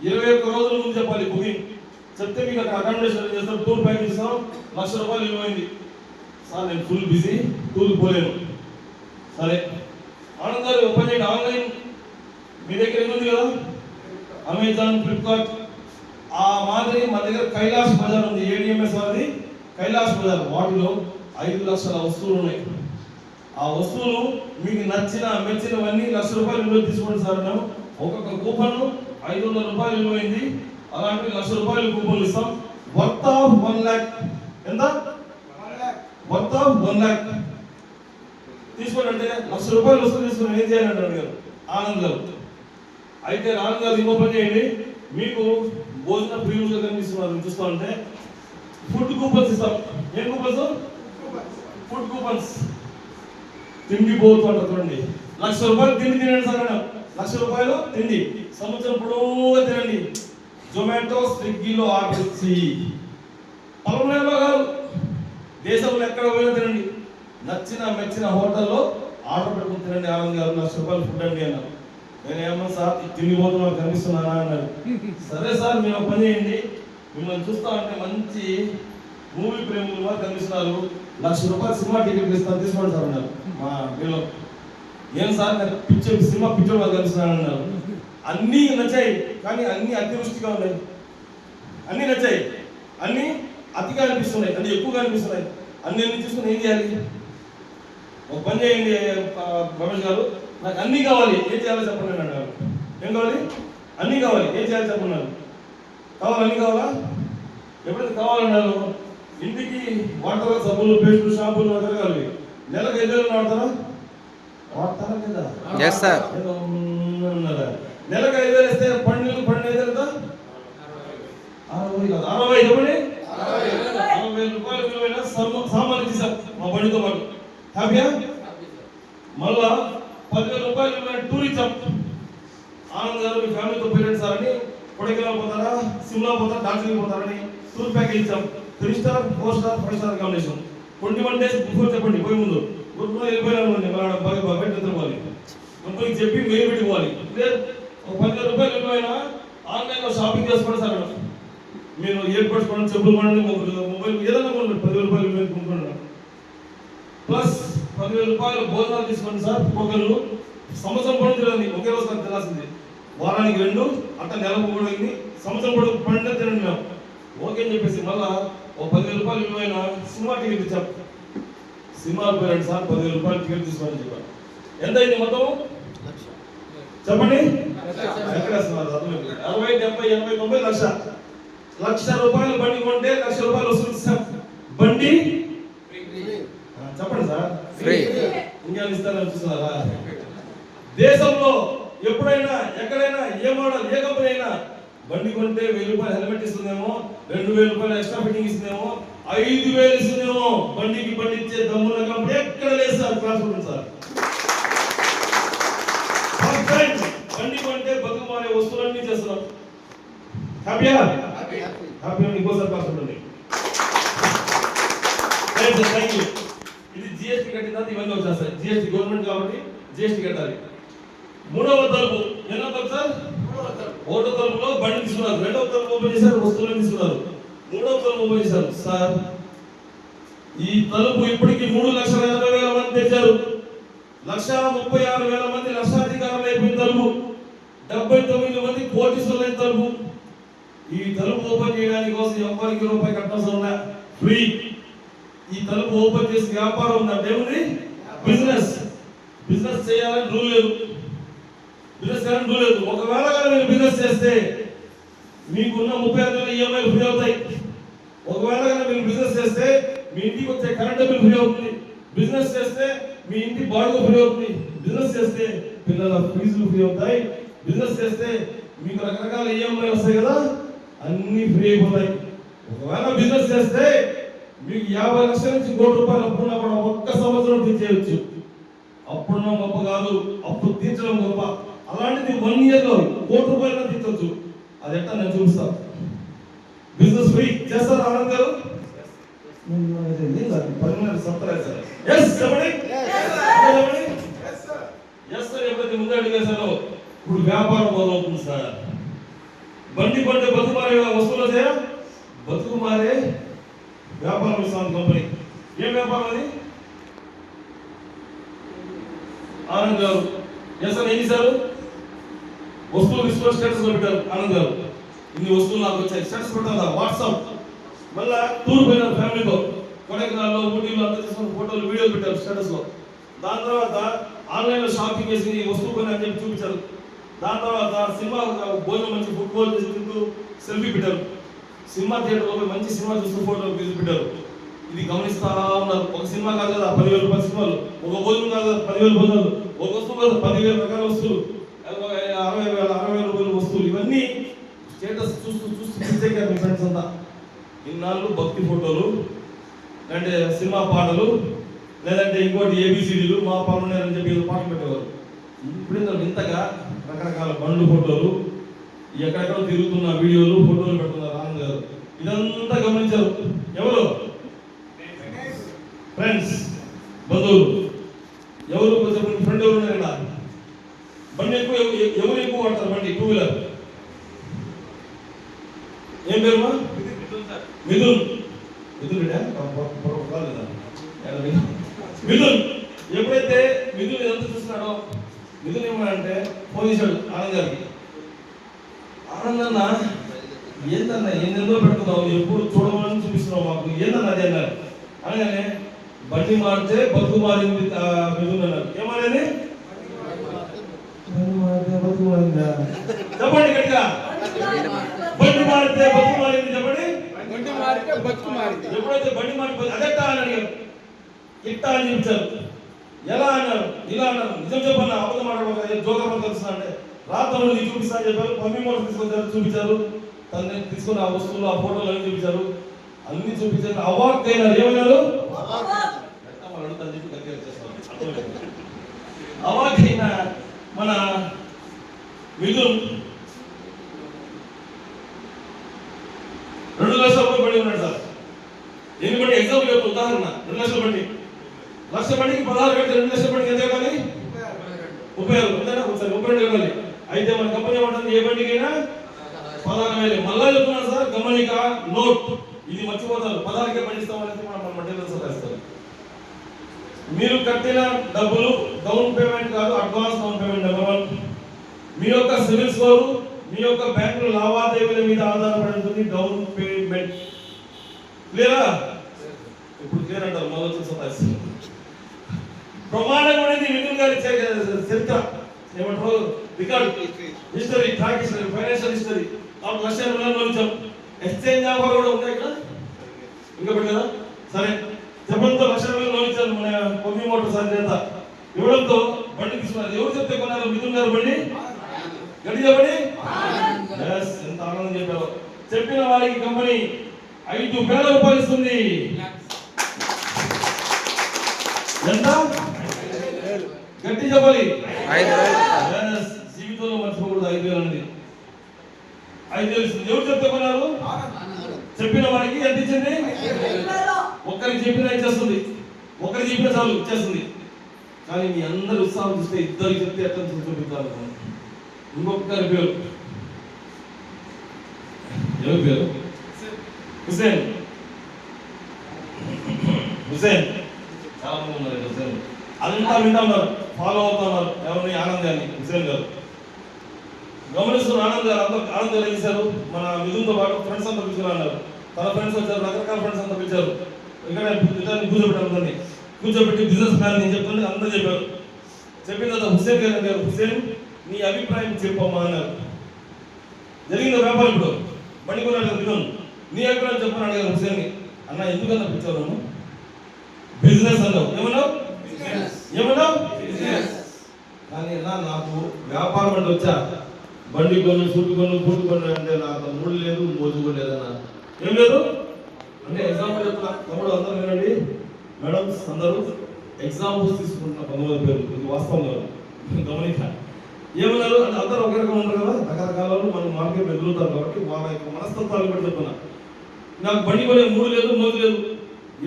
S1: 21 రోజుల ముందు చెప్పాలి బుకింగ్. చెప్తే మీకు అక్కడ అకామిడేషన్ చేస్తాం, టూర్ ప్యాకేజ్ ఇస్తాం. ₹1,00,000 విలువైంది. సార్ నేను ఫుల్ బిజీ, టూర్కి పోలేను. సరే, ఆనంద్ గారు ఓపెన్ చేయండి. ఆన్లైన్ మీ దగ్గర ఏముంది కదా, అమెజాన్, ఫ్లిప్కార్ట్, ఆ మాదిరి మన దగ్గర కైలాష్ బజార్ ఉంది. ADMS వారిది కైలాష్ బజార్. వాటిలో 5 లక్షల వస్తువులు ఉన్నాయి. ఆ వస్తువులు మీకు నచ్చిన మెచ్చినవన్నీ ₹1,00,000 విలువ తీసుకోండి సార్. మేము ఒక్కొక్క కూపన్ ₹500 విలువైంది. అలాంటి ₹1,00,000 కూపన్లు ఇస్తాం. Worth of 1 lakh. ఎంత? వర్త్ ఆఫ్ 1 lakh తీసుకోండి. అంటే ₹1,00,000 వస్తువు తీసుకుని ఏం చేయాలంటే అడిగారు ఆనంద్ గారు. అయితే ఆనంద్ గారు ఇంకో పని చేయండి. మీకు భోజన ప్రియులుగా కనిపిస్తున్నారు చూస్తా ఉంటే ఫుడ్ కూపన్స్ ఇస్తాం. ఏం కూపన్స్? Food coupons. తిండి పోతు అంటారు చూడండి. ₹1,00,000 తిండి తినండి సార్. ₹1,00,000 తిండి సంవత్సరం పొడవుగా తినండి. జొమాటో, స్విగ్గీలో ఆర్డర్ ఇచ్చి పొలంలో కాదు, దేశంలో ఎక్కడ పోయినా తినండి. నచ్చిన మెచ్చిన హోటల్లో ఆర్డర్ పెట్టుకుని తినండి. ఆనంద్ గారు ₹1,00,000 ఫుడ్ అండి అన్నారు. నేను ఏమన్నా సార్ తిండిపోతున్నా కనిపిస్తున్నానా అన్నారు. సరే సార్, మీరు పని చేయండి, మిమ్మల్ని చూస్తా అంటే మంచి మూవీ ప్రేములుగా కనిపిస్తున్నారు, ₹1,00,000 సినిమా టికెట్ ఇస్తాను తీసుకోండి సార్ అన్నారు. మా వీళ్ళు ఏం సార్ పిక్చర్ సినిమా పిక్చర్ వాళ్ళు కనిపిస్తున్నాను అన్నారు. అన్నీ నచ్చాయి, కానీ అన్నీ అతివృష్టిగా ఉన్నాయి. అన్నీ నచ్చాయి, అన్నీ అతిగా అనిపిస్తున్నాయి, అన్నీ ఎక్కువగా అనిపిస్తున్నాయి. అన్ని తీసుకుని ఏం చేయాలి? ఒక పని చేయండి రమేష్ గారు, నాకు అన్నీ కావాలి, ఏం చేయాలో చెప్పండి అన్నారు. ఏం కావాలి? అన్నీ కావాలి, ఏం చేయాలి చెప్పన్నారు. కావాలి, అన్నీ కావాలా? ఎప్పుడైతే కావాలన్నారు, ఇంటికి వాటర్, సబ్బులు, పేస్టులు, షాంపూలు రకరకాలు. నెలకు 5,000 వాడతారా? వాడతారా కదా? నెలకు 5,000 ఇస్తే పన్నెండు 5,000 ఎంత? 60 కాదు, 60 చెప్పండి. ₹60,000 విలువైన సామాన్లు తీసాం మా బండితో పాటు. హ్యాపీయా? మళ్ళా ₹10,000 విలువైన టూర్ ఇచ్చాం. ఆనంద్ గారు మీ ఫ్యామిలీతో పేరెంట్స్ సార్ అని కొడైకెనాల్ పోతారా, సిమ్లా పోతారా, డార్జిలింగ్ పోతారని టూర్ ప్యాకేజ్ ఇచ్చాం. 3 star 4 star 5 star accommodation. 21 days before చెప్పండి, పోయి ముందు గుర్తులో వెళ్ళిపోయాను బయట నిద్రపోవాలి. కొంతమందికి చెప్పి మెయిల్ పెట్టుకోవాలి. ₹10,000 విలువైన ఆన్లైన్లో షాపింగ్ చేసుకోండి సార్. మీరు ఇయర్ బడ్స్ కొనండి, చెప్పులు కొనండి, మొబైల్ ఏదైనా కొనండి, ₹10,000 విలువైన కొనుక్కోండి. ప్లస్ ₹10,000 భోజనాలు తీసుకోండి సార్. ఒకరు సంవత్సరం పొడవు తినండి, ఒకే రోజు నాకు తినాల్సింది. వారానికి 2 అట్లా నెలకు కూడా అయింది. సంవత్సరం పొడవు 12 తినండి మేము. ఓకే అని చెప్పేసి మళ్ళా ₹10,000 విలువైన సినిమా టికెట్ ఇచ్చాం. సినిమాలు పోయాడు సార్, ₹10,000 టికెట్ తీసుకోవాలని చెప్పారు. ఎంత అయింది మొత్తం చెప్పండి? ఎక్కడ వస్తున్నారు? 60, 70, 80, 90 లక్ష. ₹1,00,000 బండి కొంటే ₹1,00,000 వసూలు ఇస్తాం. బండి చెప్పండి సార్, ఇంకేమైనా ఇస్తారని చూస్తున్నారా? దేశంలో ఎప్పుడైనా ఎక్కడైనా ఏ మోడల్ ఏ కంపెనీ అయినా బండి కొంటే ₹1,000 హెల్మెట్ ఇస్తుందేమో, ₹2,000 ఎక్స్ట్రా ఫిట్టింగ్ ఇస్తుందేమో, 5,000 ఇస్తుందేమో. బండికి బండి ఇచ్చే దమ్మున్న కంపెనీ ఎక్కడ లేదు సార్. క్లాస్ ఉంటుంది సార్. బండి కొంటే బతుకుమారే వస్తువులన్నీ చేస్తున్నాం. హ్యాపీయా? హ్యాపీ. ఇంకోసారి క్లాస్ ఉంటుంది. Thank you. ఇది జిఎస్టీ కట్టిన తర్వాత ఇవన్నీ వచ్చేస్తాయి. జిఎస్టీ గవర్నమెంట్ కాబట్టి జిఎస్టీ కట్టాలి. 3వ తలుపు ఎన్నో తలుపు సార్? 1వ తలుపులో బండి తీసుకున్నారు, 2వ తలుపు ఓపెన్ చేశారు, వస్తువులను తీసుకున్నారు, 3వ తలుపు ఓపెన్ చేశారు. సార్ ఈ తలుపు ఇప్పటికి 3,80,000 మంది తెచ్చారు. 1,36,000 మంది లక్షాధికారులు అయిపోయిన తలుపు, 79 మంది కోటీశ్వరులైన తలుపు. ఈ తలుపు ఓపెన్ చేయడానికి కోసం ఎవరికి రూపాయి కట్టాల్సిన ఫ్రీ. ఈ తలుపు ఓపెన్ చేసి వ్యాపారం ఉందంటే ఏముంది? బిజినెస్. బిజినెస్ చేయాలని రూల్ లేదు. బిజినెస్ చేయాలని రూల్ లేదు. ఒకవేళ కానీ మీరు బిజినెస్ చేస్తే మీకున్న 36,000 ఈఎంఐలు ఫ్రీ అవుతాయి. ఒకవేళ కానీ మీరు బిజినెస్ చేస్తే మీ ఇంటికి వచ్చే కరెంట్ బిల్ ఫ్రీ అవుతుంది. బిజినెస్ చేస్తే మీ ఇంటి బాడుగ ఫ్రీ అవుతుంది. బిజినెస్ చేస్తే పిల్లల ఫీజులు ఫ్రీ అవుతాయి. బిజినెస్ చేస్తే మీకు రకరకాల ఈఎంఐ వస్తాయి కదా, అన్ని ఫ్రీ అయిపోతాయి. ఒకవేళ బిజినెస్ చేస్తే మీకు 50 లక్షల నుంచి ₹1 కోటి అప్పున్నా కూడా ఒక్క సంవత్సరం తీర్చేయచ్చు. అప్పుడున్న గొప్ప కాదు, అప్పు తీర్చడం గొప్ప. అలాంటిది 1 ఇయర్లో ₹1 కోటి తీర్చొచ్చు. అది ఎట్టా నేను చూపిస్తాను. బిజినెస్ ఫ్రీ చేస్తారు ఆనంద్ గారు. ఎప్పుడైతే ముందు అడిగేశారో ఇప్పుడు వ్యాపారం మొదలవుతుంది సార్. బండి కొంటే బతుకు మారే వస్తువులు వచ్చాయా? బతుకు మారే వ్యాపారం ఇస్తాను కంపెనీ. ఏం వ్యాపారం అది? ఆనంద్ గారు సార్ ఏం చేశారు? వస్తువులు తీసుకొని స్టేటస్ లో పెట్టారు. ఆనంద్ గారు ఇన్ని వస్తువులు నాకు వచ్చాయి స్టేటస్ పెట్టాలి. వాట్సాప్ మళ్ళా టూర్ పోయినారు ఫ్యామిలీతో, కొడైకెనాల్లో ఊటీలో అంతా తీసుకుని ఫోటోలు వీడియోలు పెట్టారు స్టేటస్ లో. దాని తర్వాత ఆన్లైన్ లో షాపింగ్ చేసి వస్తువు కొని అని చెప్పి చూపించారు. దాని తర్వాత సినిమా భోజనం మంచి ఫుట్బాల్ చేసి తింటూ సెల్ఫీ పెట్టారు. సినిమా థియేటర్లో పోయి మంచి సినిమా చూస్తూ ఫోటోలు తీసి పెట్టారు. ఇది గమనిస్తా ఉన్నారు. ఒక సినిమా కాదు కదా 10,000 రూపాయల సినిమాలు, ఒక భోజనం కాదు 10,000 భోజనాలు, ఒక వస్తువు కాదు 10,000 రకాల వస్తువులు, 60,000 రూపాయల వస్తువులు, ఇవన్నీ స్టేటస్ చూస్తూ పిచ్చెక్కారు మీ ఫ్రెండ్స్ అంతా. ఇన్నాళ్ళు భక్తి ఫోటోలు అంటే సినిమా పాటలు లేదంటే ఇంకోటి ABCDలు మా పాల్గొన్నారని చెప్పి పాటలు పెట్టేవారు. ఇప్పుడు ఇంతగా రకరకాల బండ్లు ఫోటోలు, ఎక్కడెక్కడ తిరుగుతున్న వీడియోలు ఫోటోలు పెడుతున్నారు ఆనంద్ గారు. ఇదంతా గమనించారు ఎవరు? ఫ్రెండ్స్, బంధువులు. ఎవరు కొంచెం ఫ్రెండ్ ఎవరు ఉన్నారు ఇక్కడ? బండి ఎవరు ఎక్కువ వాడతారు? బండి 2 వీలర్ ఏం పేరు? మిథున్. మిథున్ ఎప్పుడైతే మిథున్ ఎంత చూస్తున్నాడో, మిథున్ ఏమన్నాడంటే ఫోన్ చేశాడు ఆనంద్ గారికి. ఆనంద్ అన్న ఏందన్నా ఏందో పెడుతున్నావు, ఎప్పుడు చూడమని చూపిస్తున్నావు మాకు, ఏందన్నా అది అన్నారు. అనగానే బండి మారితే బతుకు మారింది మిథున్ అన్నారు. ఏమనేది? బతుకు మారిందా? చెప్పండి గట్టిగా. బండి మారితే బతుకు మారింది చెప్పండి. ఎప్పుడైతే బండి మారిపోయింది అదెట్టా అని అడిగారు. ఇట్టా అని చూపించారు. ఎలా అన్నారు? ఇలా అన్నారు. నిజం చెప్పన్నా, అబద్ధం మాట్లాడకుండా జోగర్ తెలుసా అంటే రాత్రులు నీకు చూపిస్తా అని చెప్పారు. మమ్మీ మోటార్ తీసుకొచ్చారు, చూపించారు. తనని తీసుకుని ఆ వస్తువులు ఆ ఫోటోలు అన్ని చూపించారు. అన్ని చూపించారు. అవాక్ అయినారు. ఏమన్నారు? అవాక్ అయిన మన మిథున్ 2 లక్షల రూపాయలు బండి ఉన్నాడు సార్. ఎన్ని బండి ఎగ్జాంపుల్ చెప్పు, ఉదాహరణ 2 లక్షల బండి. లక్ష బండికి 16 కడితే 2 లక్షల బండికి ఎంత కట్టాలి? 30,000 అంతేనా? ఒకసారి 32 కట్టాలి. అయితే మన కంపెనీ ఏమంటుంది? ఏ బండికైనా 16,000. మళ్ళా చెప్తున్నాను సార్, గమనిక నోట్, ఇది మర్చిపోతారు. 16కే బండి ఇస్తామనేది మన మెటీరియల్స్ రాస్తారు. మీరు కట్టిన డబ్బులు డౌన్ పేమెంట్ కాదు, అడ్వాన్స్ డౌన్ పేమెంట్. నెంబర్ 1 మీ యొక్క సివిల్ స్కోర్, మీ యొక్క బ్యాంకు లావాదేవీల మీద ఆధారపడి ఉంటుంది డౌన్ పేమెంట్. క్లియరా? ఇప్పుడు క్లియర్ అంటారు. మొదలు చూసి ప్రమాణం అనేది మిథున్ గారి చరిత్ర ఏమంటారు? Record history, track history, financial history. కాబట్టి లక్ష వచ్చాం. ఎక్స్చేంజ్ ఆఫర్ కూడా ఉంటాయి కదా, ఇంకా పెట్టారా? సరే చెప్పడంతో ₹1,00,000 లోన్ ఇచ్చారు మన కొమ్మి మోటార్ సార్ చేత. ఇవ్వడంతో బండి తీసుకున్నారు. ఎవరు చెప్తే కొన్నారు? మిథున్ గారు బండి. గట్టి చెప్పండి. ఎంత ఆనందం చెప్పారు. చెప్పిన వారికి కంపెనీ ₹5,000 ఇస్తుంది. ఎంత? గట్టి చెప్పాలి. 5,000. జీవితంలో మర్చిపోకూడదు 5,000 అనేది. 5,000 ఇస్తుంది. ఎవరు చెప్తే కొన్నారు? చెప్పిన వారికి ఎంత ఇచ్చింది? ఒక్కరికి చెప్పినా ఇచ్చేస్తుంది. ఒకరికి చెప్పిన చాలు ఇచ్చేస్తుంది. కానీ మీ అందరి ఉత్సాహం చూస్తే ఇద్దరికి చెప్తే ఎట్లా చూపిస్తారు. ఇంకొకరి పేరు ఎవరి పేరు? హుసేన్. హుసేన్ చాలా మంది ఉన్నారు. హుసేన్ అంతా వింటా ఉన్నారు, ఫాలో అవుతా ఉన్నారు. ఎవరిని? ఆనంద్ గారిని. హుసేన్ గారు గమనిస్తున్న ఆనంద్ గారు. ఆనంద్ గారు ఏం చేశారు? మన మిథున్తో పాటు ఫ్రెండ్స్ అంతా పిలుచుకున్నారు. తన ఫ్రెండ్స్ వచ్చారు, రకరకాల ఫ్రెండ్స్ అంతా పిలిచారు. ఇక్కడ కూర్చోబెట్టారు. కూర్చోబెట్టి బిజినెస్ ప్లాన్ నేను చెప్తుంటే అందరూ చెప్పారు. చెప్పిన తర్వాత హుసేన్ గారు అడిగారు, హుసేన్ నీ అభిప్రాయం చెప్పమ్మా అన్నారు. జరిగింది వ్యాపారం. ఇప్పుడు బండి కొన్నాడు మిథున్, నీ అభిప్రాయం చెప్పని అడిగారు హుసేన్ని. అన్న ఎందుకన్నా పిలిచావు నన్ను? బిజినెస్ అన్నావు. ఏమన్నావు? ఏమన్నావు? కానీ నాకు వ్యాపారం అంటే వచ్చా, బండి కొను, సూటు కొను, బూటు కొను అంటే నాకు మూడు లేదు, మోజు కూడా లేదన్నా. ఏం లేదు అంటే ఎగ్జాంపుల్ చెప్తున్నా, తమ్ముడు అందరూ వినండి, మేడమ్స్ అందరూ ఎగ్జాంపుల్స్ తీసుకుంటున్న 19 పేరు, ఇది వాస్తవం కాదు, గమనిక. ఏమన్నారు అంటే అందరూ ఒకే రకం ఉంటారు కదా, రకరకాల వాళ్ళు మనం మార్కెట్ ఎదుగుతారు కాబట్టి వాళ్ళ యొక్క మనస్తత్వాలు బట్టి చెప్తున్నా. నాకు బండి కొనే మూడు లేదు, మోజు లేదు.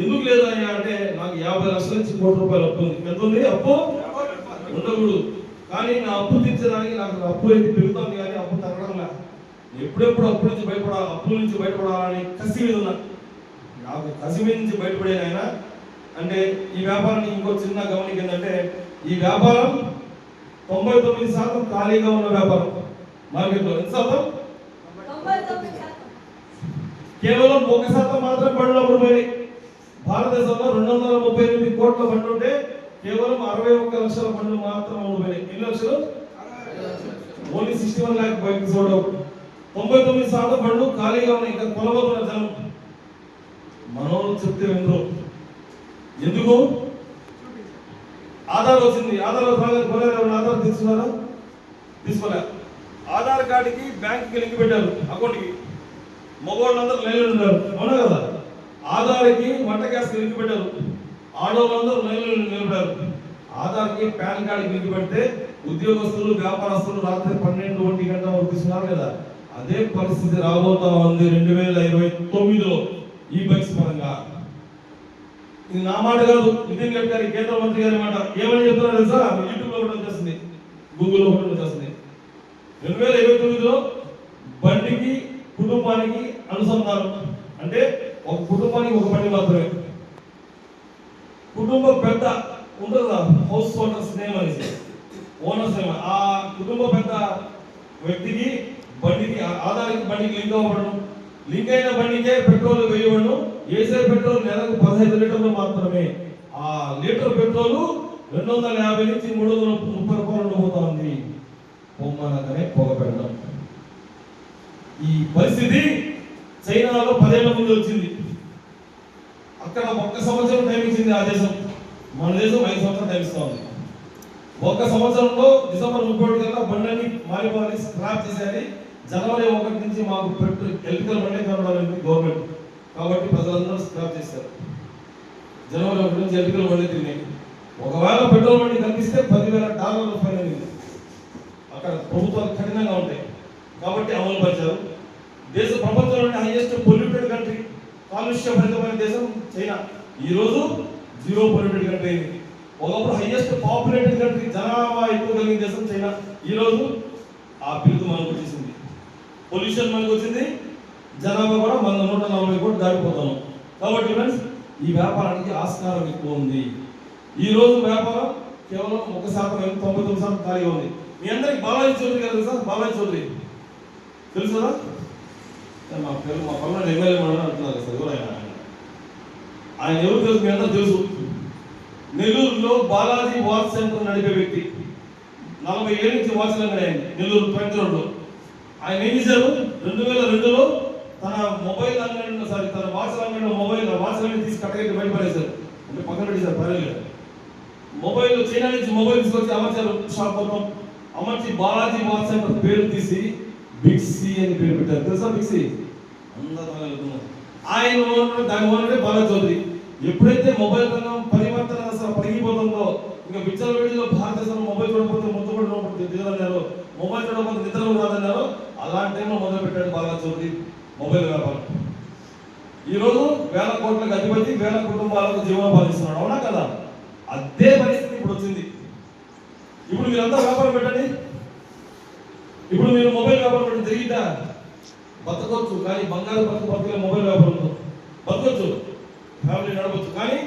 S1: ఎందుకు లేదు అని అంటే నాకు 50 లక్షల నుంచి ₹1 కోటి అప్పు ఉంది. ఎంత ఉంది అప్పు? ఉండకూడదు. కానీ నా అప్పు తీర్చడానికి నాకు అప్పు అయితే పెరుగుతుంది కానీ అప్పు తగ్గడం లేదు. ఎప్పుడెప్పుడు అప్పు నుంచి బయటపడాలని కసి మీద ఉన్నా. నాకు కసి మీద నుంచి బయటపడే ఆయన అంటే ఈ వ్యాపారాన్ని ఇంకో చిన్న గమనిక ఏంటంటే, ఈ వ్యాపారం 99% ఖాళీగా ఉన్న వ్యాపారం మార్కెట్లో. ఎంత శాతం? కేవలం 1% మాత్రం బండ్లు అమ్ముడుపోయినాయి. భారతదేశంలో 238 కోట్ల బండ్లు ఉంటే కేవలం 61 లక్షల బండ్లు మాత్రం అమ్ముడుపోయినాయి. ఎన్ని లక్షలు? Only 61 lakh bikes sold out. 99% బండ్లు ఖాళీగా ఉన్నాయి. ఇంకా కొనబోతున్న జనం మనోళ్ళు చెప్తే వినరు. ఎందుకు? ఆధార్ వచ్చింది. ఆధార్ ఆధార్ తీసుకున్నారా? తీసుకోలే. ఆధార్ కార్డుకి బ్యాంక్కి లింక్ పెట్టారు, అకౌంట్కి. మగవాళ్ళందరూ లైన్లో ఉన్నారు, అవునా కదా? ఆధార్కి వంట గ్యాస్కి లింక్ పెట్టారు, ఆడవాళ్ళందరూ లైన్లో నిలబడారు. ఆధార్కి పాన్ కార్డుకి లింక్ పెడితే ఉద్యోగస్తులు, వ్యాపారస్తులు రాత్రి 12-1 గంట వరకు తీసుకున్నారు కదా. అదే పరిస్థితి రాబోతా ఉంది 2029లో ఈ బైక్స్ పరంగా. ఇది నా మాట కాదు, నితిన్ గడ్కరీ కేంద్ర మంత్రి గారి మాట. ఏమని చెప్తున్నారు తెలుసా? యూట్యూబ్ లో కూడా వచ్చేస్తుంది, గూగుల్లో కూడా వచ్చేస్తుంది. 2029లో బండికి కుటుంబానికి అనుసంధానం అంటే ఒక కుటుంబానికి ఒక బండి మాత్రమే. కుటుంబం పెద్ద ఉంటుందా, హౌస్ ఓనర్స్ నేమ్ అనేసి, ఓనర్స్ నేమ్. ఆ కుటుంబ పెద్ద వ్యక్తికి బండికి, ఆధార్కి బండికి లింక్ అవ్వడం. లింక్ అయిన బండికే పెట్రోల్ వేయబడను. ఏసే పెట్రోల్ నెలకు 15 లీటర్లు మాత్రమే. ఆ లీటర్ పెట్రోల్ 250 నుంచి 330 రూపాయలు ఉండబోతా ఉంది. పొమ్మనగానే పొగ పెట్టడం. ఈ పరిస్థితి చైనాలో 10 ఏళ్ల ముందు వచ్చింది. అక్కడ 1 సంవత్సరం టైం ఇచ్చింది ఆ దేశం. మన దేశం 5 సంవత్సరాలు టైం ఇస్తా ఉంది. 1 సంవత్సరంలో డిసెంబర్ 31 కల్లా బండ్లని మారిపోవాలి, స్క్రాప్ చేసేయాలి. జనవరి 1 నుంచి మాకు ఎలక్ట్రికల్ బండి కనబడాలని గవర్నమెంట్, కాబట్టి ప్రజలందరూ స్క్రాప్ చేశారు. జనవరి 1 నుంచి ఎలక్ట్రికల్ బండి తిరిగినాయి. ఒకవేళ పెట్రోల్ బండి కనిపిస్తే $10,000 ఫైన్ అయింది. అక్కడ ప్రభుత్వాలు కఠినంగా ఉంటాయి కాబట్టి అమలు పరిచారు. ప్రపంచంలోని హైయెస్ట్ పొల్యూటెడ్ కంట్రీ, కాలుష్య భరితమైన దేశం చైనా. ఈరోజు 0 పొల్యూటెడ్ కంట్రీ అయింది. ఒకప్పుడు హైయెస్ట్ పాపులేటెడ్ కంట్రీ, జనాభా ఎక్కువ కలిగిన దేశం చైనా. ఈరోజు ఆ బిరుదు మనకు వచ్చేసింది. పొల్యూషన్ మనకు వచ్చింది, జనాభా కూడా మన 140 కోట్లు దాటిపోతాము. కాబట్టి ఫ్రెండ్స్, ఈ వ్యాపారానికి ఆస్కారం ఎక్కువ ఉంది. ఈ రోజు వ్యాపారం కేవలం 1%, 99% ఖాళీగా ఉంది. మీ అందరికి బాలాజీ చౌదరి గారు తెలుసా? బాలాజీ చౌదరి తెలుసు కదా? మా పల్నాడు ఎమ్మెల్యే అంటున్నారు సార్, ఎవరు ఆయన ఎవరు తెలుసు? మీ అందరూ తెలుసు. నెల్లూరులో బాలాజీ వాచ్ సెంటర్ నడిపే వ్యక్తి. 40 ఏళ్ళ నుంచి వాచ్లు అయ్యాయి నెల్లూరు ట్రంక్ రోడ్లో. ఆయన ఏం చేశారు? 2002లో తన మొబైల్ అంగడి, తన వాచ్ అంగడిలో వాచ్ అంగడి తీసి కట్టగట్టి బయటపడేశారు. అంటే పక్కన పెట్టేశారు, పర్వాలేదు. మొబైల్ చైనా నుంచి మొబైల్ తీసుకొచ్చి అమర్చారు. షాప్ మొత్తం అమర్చి బాలాజీ వాచ్ సెంటర్ పేరు తీసి బిగ్సీ అని పేరు పెట్టారు. తెలుసా బిగ్సీ? అందరూ ఆయన దాని ఓనరే బాలాజీ చౌదరి. ఎప్పుడైతే మొబైల్ రంగం పరివర్తన అసలు పరిగిపోతుందో, ఇంకా విచ్చల వేడిలో భారతదేశంలో మొబైల్ చూడకపోతే ముద్దు కూడా దిగదన్నారు, మొబైల్ చూడకపోతే నిద్రలు రాదన్నారు. అలాంటి టైంలో మొదలు పెట్టాడు బాలాజీ చౌదరి మొబైల్ వ్యాపారం. ఈరోజు 1000 కోట్లకు అధిపతి, 1000 కుటుంబాలకు జీవనోపాధి ఇస్తున్నాడు, అవునా కదా? అదే పరిస్థితి ఇప్పుడు వచ్చింది. ఇప్పుడు మీరంతా వ్యాపారం పెట్టండి. ఇప్పుడు మీరు మొబైల్ వ్యాపారం పెట్టి జరిగిద్దా? బతకొచ్చు, కానీ బంగారు బతకలే. మొబైల్ వ్యాపారంతో బతకొచ్చు, ఫ్యామిలీ నడవచ్చు, కానీ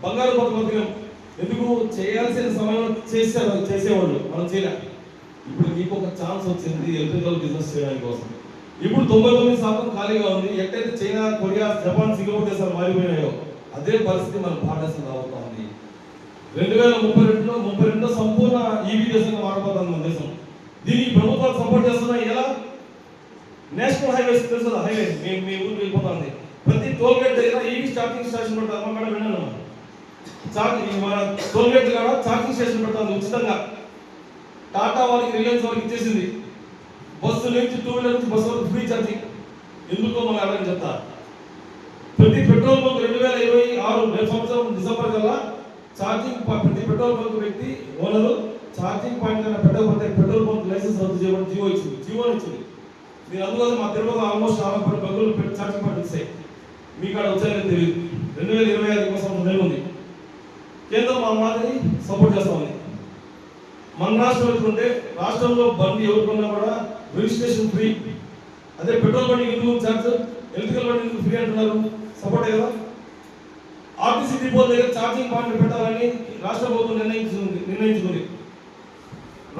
S1: బంగారు బతకలేం. ఎందుకు? చేయాల్సిన సమయంలో చేసేవాళ్ళు, మనం చేయలే. ఇప్పుడు మీకు ఒక ఛాన్స్ వచ్చింది ఎలక్ట్రికల్ బిజినెస్ చేయడానికి కోసం. ఇప్పుడు 99% ఖాళీగా ఉంది. ఎక్కడైతే చైనా, కొరియా, జపాన్, సింగపూర్ దేశాలు మారిపోయినాయో అదే పరిస్థితి మన భారతదేశం రాబోతా ఉంది. 2032లో సంపూర్ణ ఈవీ దేశంగా మారబోతుంది మన దేశం. దీనికి ప్రభుత్వాలు సపోర్ట్ చేస్తున్నాయి. ఎలా? నేషనల్ హైవేస్ తెలుసు, హైవే మీ ఊరికి వెళ్ళిపోతుంది. ప్రతి టోల్ గేట్ దగ్గర ఈవీ ఛార్జింగ్ స్టేషన్ పెడతారు. అమ్మ మేడం విన్నాను, మన టోల్ గేట్ కూడా ఛార్జింగ్ స్టేషన్ పెడతాను ఉచితంగా. టాటా వాళ్ళకి రిలయన్స్ వాళ్ళకి ఇచ్చేసింది. బస్సు నుంచి 2 వీలర్ నుంచి బస్సు వరకు ఫ్రీ ఛార్జింగ్. ఎందుకో మనం అడగని చెప్తా. ప్రతి పెట్రోల్ బంక్ 2026 సంవత్సరం డిసెంబర్ కల్లా ఛార్జింగ్ ప్రతి పెట్రోల్ బంక్ వ్యక్తి ఓనరు ఛార్జింగ్ పాయింట్ కన్నా పెట్టకపోతే పెట్రోల్ బంక్ లైసెన్స్ రద్దు చేయమని జీవో ఇచ్చింది. మీరు అందుకోసం మా తిరుపతిలో ఆల్మోస్ట్ 40 బంకులు ఛార్జింగ్ పాయింట్ ఇస్తాయి. మీకు అక్కడ వచ్చాయని తెలియదు. 2025 సంవత్సరం నెల ఉంది. కేంద్రం మా మాదిరి సపోర్ట్ చేస్తా ఉంది. మన రాష్ట్రం ఎదుర్కొంటే రాష్ట్రంలో బండి ఎవరుకున్నా కూడా రిజిస్ట్రేషన్ ఫ్రీ. అదే పెట్రోల్ బండి ఎందుకు ఛార్జ్, ఎలక్ట్రికల్ బండి ఎందుకు ఫ్రీ అంటున్నారు? సపోర్టే కదా. ఆర్టీసీ డిపోల దగ్గర ఛార్జింగ్ పాయింట్ పెట్టాలని రాష్ట్ర ప్రభుత్వం నిర్ణయించుకుంది.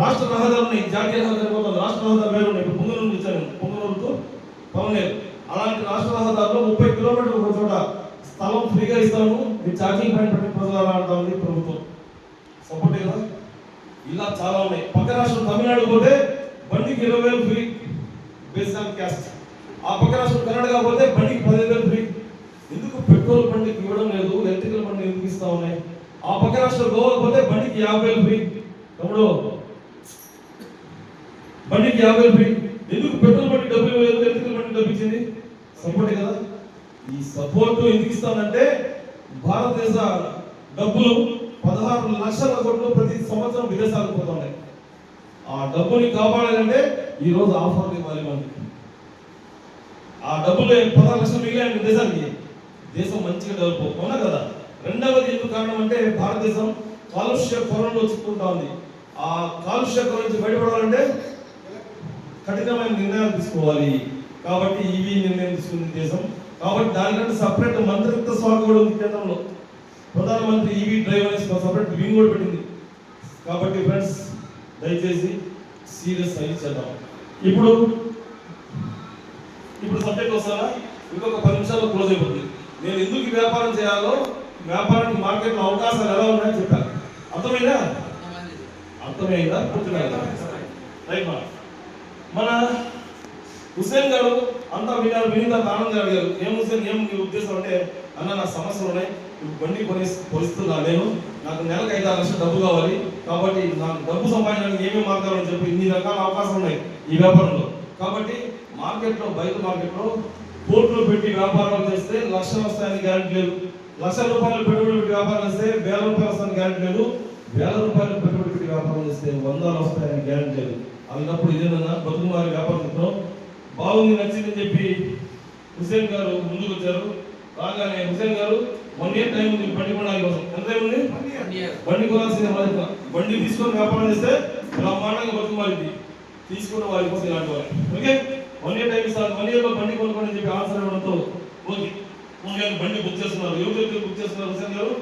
S1: రాష్ట్ర రహదారులు ఉన్నాయి, జాతీయ రహదారి పోతుంది, రాష్ట్ర రహదారులు వేరు ఉన్నాయి. ఇప్పుడు పొంగనూరు ఇచ్చాను, పొంగనూరుతో పవనేరు. అలాంటి రాష్ట్ర రహదారులో 30 కిలోమీటర్లు ఒక చోట స్థలం ఫ్రీగా ఇస్తాను, మీరు ఛార్జింగ్ పాయింట్ పెట్టి ప్రజలు అంటా ఉంది ప్రభుత్వం. సపోర్టే కదా. ఇలా చాలా ఉన్నాయి. పక్క రాష్ట్రం తమిళనాడు పోతే బండికి 20,000 ఫ్రీ బేస్డ్ ఆన్ క్యాస్ట్. ఆ పక్క రాష్ట్రం కర్ణాటక పోతే బండికి 15,000 ఫ్రీ. ఎందుకు పెట్రోల్ బండికి ఇవ్వడం లేదు, ఎలక్ట్రికల్ బండి ఎందుకు ఇస్తా ఉన్నాయి? ఆ పక్క రాష్ట్రం గోవా పోతే బండికి 50,000 ఫ్రీ. తమ్ముడు బండికి 50,000 ఫ్రీ. ఎందుకు పెట్రోల్ బండి డబ్బులు ఇవ్వలేదు, ఎలక్ట్రికల్ బండి డబ్బు ఇచ్చింది? సపోర్టే కదా. ఈ సపోర్ట్ ఎందుకు ఇస్తానంటే భారతదేశ డబ్బులు 16 లక్షల కోట్లు ప్రతి సంవత్సరం విదేశాలకు పోతున్నాయి. ఆ డబ్బుని కాపాడాలంటే ఈ రోజు ఆఫర్లు ఇవ్వాలి మనకి. ఆ డబ్బులు 16 లక్షలు మిగిలిన దేశానికి, దేశం మంచిగా డెవలప్ అవునా కదా. రెండవది ఎందుకు కారణం అంటే భారతదేశం కాలుష్య కొరంలో చిక్కుకుంటా ఉంది. ఆ కాలుష్య కొరం నుంచి బయటపడాలంటే కఠినమైన నిర్ణయాలు తీసుకోవాలి. కాబట్టి ఇవి నిర్ణయం తీసుకుంది దేశం. కాబట్టి దానికంటే సపరేట్ మంత్రిత్వ శాఖ కూడా ఉంది కేంద్రంలో. ప్రధానమంత్రి ఈవీ డ్రైవ్ అనేసి సపరేట్ వింగ్ కూడా పెట్టింది. కాబట్టి ఫ్రెండ్స్ దయచేసి సీరియస్ అయ్యి చేద్దాం. ఇప్పుడు సబ్జెక్ట్ వస్తానా, ఇంకొక 10 నిమిషాల్లో క్లోజ్ అయిపోతుంది. నేను ఎందుకు ఈ వ్యాపారం చేయాలో, వ్యాపారానికి మార్కెట్లో అవకాశాలు ఎలా ఉన్నాయని చెప్పాను. అర్థమైందా పూర్తిగా? రైట్. మన హుసేన్ గారు అంతా విని ఆనంద్ గారు అడిగారు, ఏం హుసేన్ ఏం నీ ఉద్దేశం అంటే, అన్న నా సమస్యలు ఉన్నాయి, బండి కొనిస్తున్నా నేను, నాకు నెలకు 5-6 లక్షలు డబ్బు కావాలి, కాబట్టి నాకు డబ్బు సంపాదించడానికి ఏమేమి మార్గాలు అని చెప్పి ఇన్ని రకాల అవకాశాలు ఉన్నాయి ఈ వ్యాపారంలో. కాబట్టి మార్కెట్లో, బయట మార్కెట్లో కోట్లు పెట్టి వ్యాపారాలు చేస్తే లక్షలు వస్తాయని గ్యారెంటీ లేదు. లక్షల రూపాయలు పెట్టుబడి పెట్టి వ్యాపారం చేస్తే 1,000 రూపాయలు వస్తాయని గ్యారెంటీ లేదు. 1,000 రూపాయలు పెట్టుబడి పెట్టి వ్యాపారం చేస్తే 100 వస్తాయని గ్యారెంటీ లేదు. అలాంటప్పుడు ఇదేనన్నా బతుకుమారి వ్యాపారం చెప్తాం. బాగుంది, నచ్చిందని చెప్పి హుసేన్ గారు ముందుకు వచ్చారు. రాగానే హుసేన్ గారు 1 ఇయర్ టైం ఉంది బండి కొనడానికి కోసం. ఎంత టైం ఉంది? బండి కొనాల్సిందే. బండి తీసుకొని వ్యాపారం చేస్తే బ్రహ్మాండంగా బతుకుమారింది. తీసుకున్న వారి కోసం ఇలాంటి వారు. ఓకే, 1 ఇయర్ టైం ఇస్తారు. 1 ఇయర్లో బండి కొనుక్కోండి చెప్పి ఆన్సర్ ఇవ్వడంతో ఓకే బండి బుక్ చేస్తున్నారు. ఎవరు చెప్తే బుక్ చేస్తున్నారు? హుసేన్ గారు,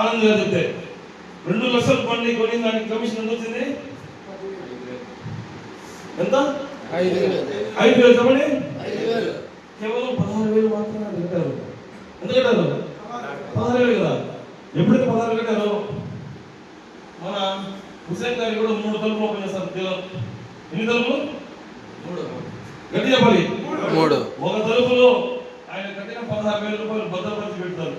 S1: ఆనంద్ గారు చెప్తే 2 లక్షలు బండి కొని దానికి కమిషన్ ఎంత వచ్చింది? ఎంత? 5,000 చెప్పండి. కేవలం 16,000 మాత్రమే కట్టారు. ఎంత కట్టారు? 16,000 కదా. ఎప్పుడైతే 16,000 కట్టారో మన హుసేన్ గారికి కూడా 3 తలుపులు ఓపెన్ చేస్తారు డీలర్. ఎన్ని తలుపులు? 3. గట్టి చెప్పాలి. 3. ఒక తలుపులో ఆయన కట్టిన 16,000 రూపాయలు భద్రపరిచి పెడతారు.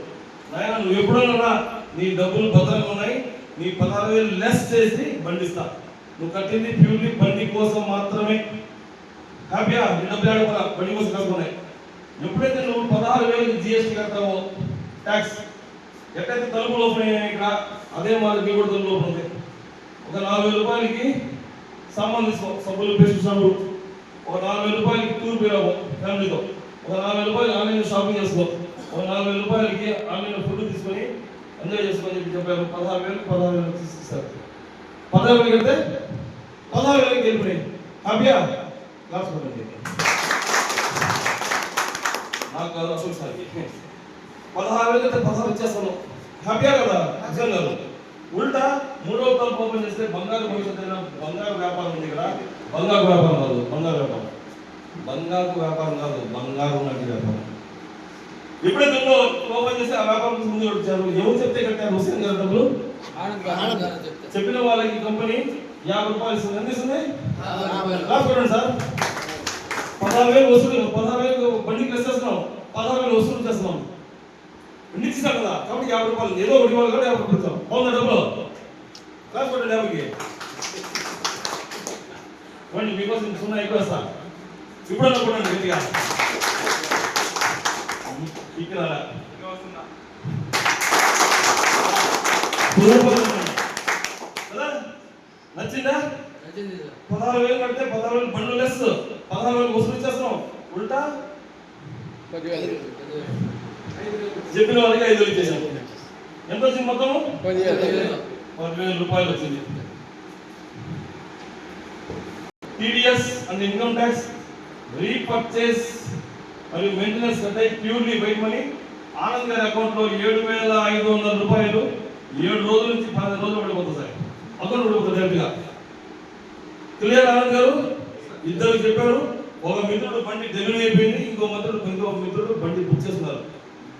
S1: నాయన నువ్వు ఎప్పుడన్నా నీ డబ్బులు భద్రంగా ఉన్నాయి, నీ 16,000 లెస్ చేసి బండిస్తా. నువ్వు కట్టింది ప్యూర్లీ బండి కోసం మాత్రమే. హ్యాపీయా? నీ డబ్బులు ఆడుకోరా, బండి కోసం కట్టుకున్నాయి. ఎప్పుడైతే నువ్వు 16,000 GST కడతావో ట్యాక్స్, ఎక్కడైతే తలుపులు ఓపెన్ అయ్యాయి ఇక్కడ, అదే మాదిరి మీ కూడా తలుపులు ఓపెన్ అవుతాయి. ఒక 4,000 రూపాయలకి సామాన్ తీసుకో, సబ్బులు, పేస్ట్ సబ్బులు. ఒక 4,000 రూపాయలకి టూర్ పోయావు ఫ్యామిలీతో. ఒక 4,000 రూపాయలు ఆన్లైన్ షాపింగ్ చేసుకో. ఒక 4,000 రూపాయలకి ఆన్లైన్ ఫుడ్ తీసుకొని ఎంజాయ్ చేసుకొని చెప్పి చెప్పారు. 16,000 తీసిస్తారు. 16,000 కడితే 16,000 వెళ్ళిపోయాయి. హ్యాపీయా? క్లాస్ పడండి. నాకు కాదు అసలు సార్ 16,000 అయితే 16 ఇచ్చేస్తాను. హ్యాపీయా కదా? అర్థం కాదు. ఉల్టా 3వ తలుపు ఓపెన్ చేస్తే బంగారు భవిష్యత్తు అయినా బంగారు వ్యాపారం ఉంది ఇక్కడ. బంగారు వ్యాపారం కాదు, బంగారు వ్యాపారం. బంగారు వ్యాపారం కాదు, బంగారు లాంటి వ్యాపారం. ఎప్పుడైతే ఓపెన్ చేస్తే ఆ వ్యాపారం ముందు వచ్చారు. ఎవరు చెప్తే కట్టారు? హుసేన్ గారు డబ్బులు చెప్పిన వాళ్ళకి కంపెనీ 50 రూపాయలు ఇస్తుంది. ఎంత ఇస్తుంది? క్లాస్ పడండి సార్. 16,000 వసూలు, 16,000 బండికి లెస్ చేస్తున్నాం, 16,000 వసూలు చేస్తున్నాం. ఇంటికి ఇస్తాం కదా, కాబట్టి 50 రూపాయలు ఏదో ఒకటి వాళ్ళు కూడా 50 రూపాయలు ఇస్తాం. బాగుందా డబ్బులు? క్లాస్ పడండి 50కి. పోండి మీకోసం సున్నా ఎక్కువ వేస్తా. ఇప్పుడు అనుకోండి గట్టిగా ఇక్కడ నచ్చిందా? 16,000 కడితే 16,000 బండ్లు లెస్, 16,000 వసూలు ఇచ్చేస్తున్నాం. ఉల్టా చెప్పిన వాళ్ళకి 5,000 ఇచ్చేసాం. ఎంత వచ్చింది మొత్తం? 10,000 రూపాయలు వచ్చింది. TDS and income tax, repurchase మరియు మెయింటెనెన్స్ కట్టే ప్యూర్లీ వైట్ మనీ ఆనంద్ గారి అకౌంట్ లో 7,500 రూపాయలు 7 రోజుల నుంచి 10 రోజులు పడిపోతుంది సార్. అకౌంట్ పడిపోతుంది డైరెక్ట్గా. క్లియర్ ఆనంద్ గారు? ఇద్దరు చెప్పారు. ఒక మిత్రుడు బండి డెలివరీ అయిపోయింది, ఇంకో మిత్రుడు బండి బుక్ చేస్తున్నారు.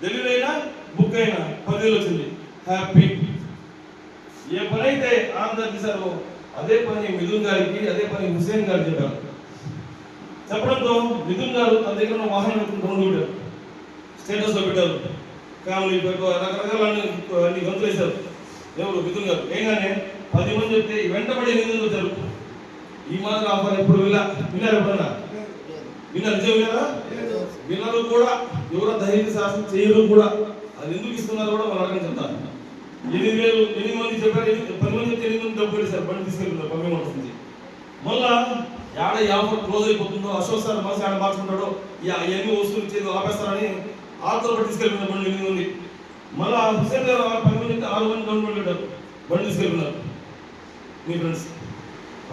S1: డెలివరీ అయినా బుక్ అయినా 10,000 వచ్చింది. హ్యాపీ. ఏ పని అయితే ఆనంద్ గారు చేశారో అదే పని మిథున్ గారికి, అదే పని హుసేన్ గారు చెప్పారు. చెప్పడంతో మిథున్ గారు తన దగ్గర ఉన్న వాహనం పెట్టారు, స్టేటస్ లో పెట్టారు, ఫ్యామిలీ రకరకాల అన్ని గంతులు వేశారు. ఎవరు? మిథున్ గారు. ఏంగానే 10 మంది చెప్తే వెంటబడి 8 వచ్చారు. ఈ మాత్రం ఆఫర్ ఎప్పుడు విన్నారు? ఎప్పుడన్నా విన్నారు? నిజం విన్నారా? విన్నారు కూడా. ఎవరో ధైర్య శాస్త్రం చేయరు కూడా. అది ఎందుకు ఇస్తున్నారు కూడా వాళ్ళు అడగని చెప్తారు. 8 మంది చెప్పారు, 10 మంది చెప్తే 8 మంది డబ్బు పెట్టేశారు. బండి తీసుకెళ్తున్నారు 10 మంది. మళ్ళా యాడ ఆఫర్ క్లోజ్ అయిపోతుందో, అశోక్ సార్ మనసు ఆడ మార్చుకుంటాడో, అవన్నీ వస్తువులు ఇచ్చేది ఆపేస్తారని ఆతో తీసుకెళ్ళిపోయిన బండి 8 మంది. మళ్ళా హుసేన్ గారు 10 మంది 6 మంది గవర్నమెంట్ పెట్టారు, బండి తీసుకెళ్ళిపోయినారు. మీ ఫ్రెండ్స్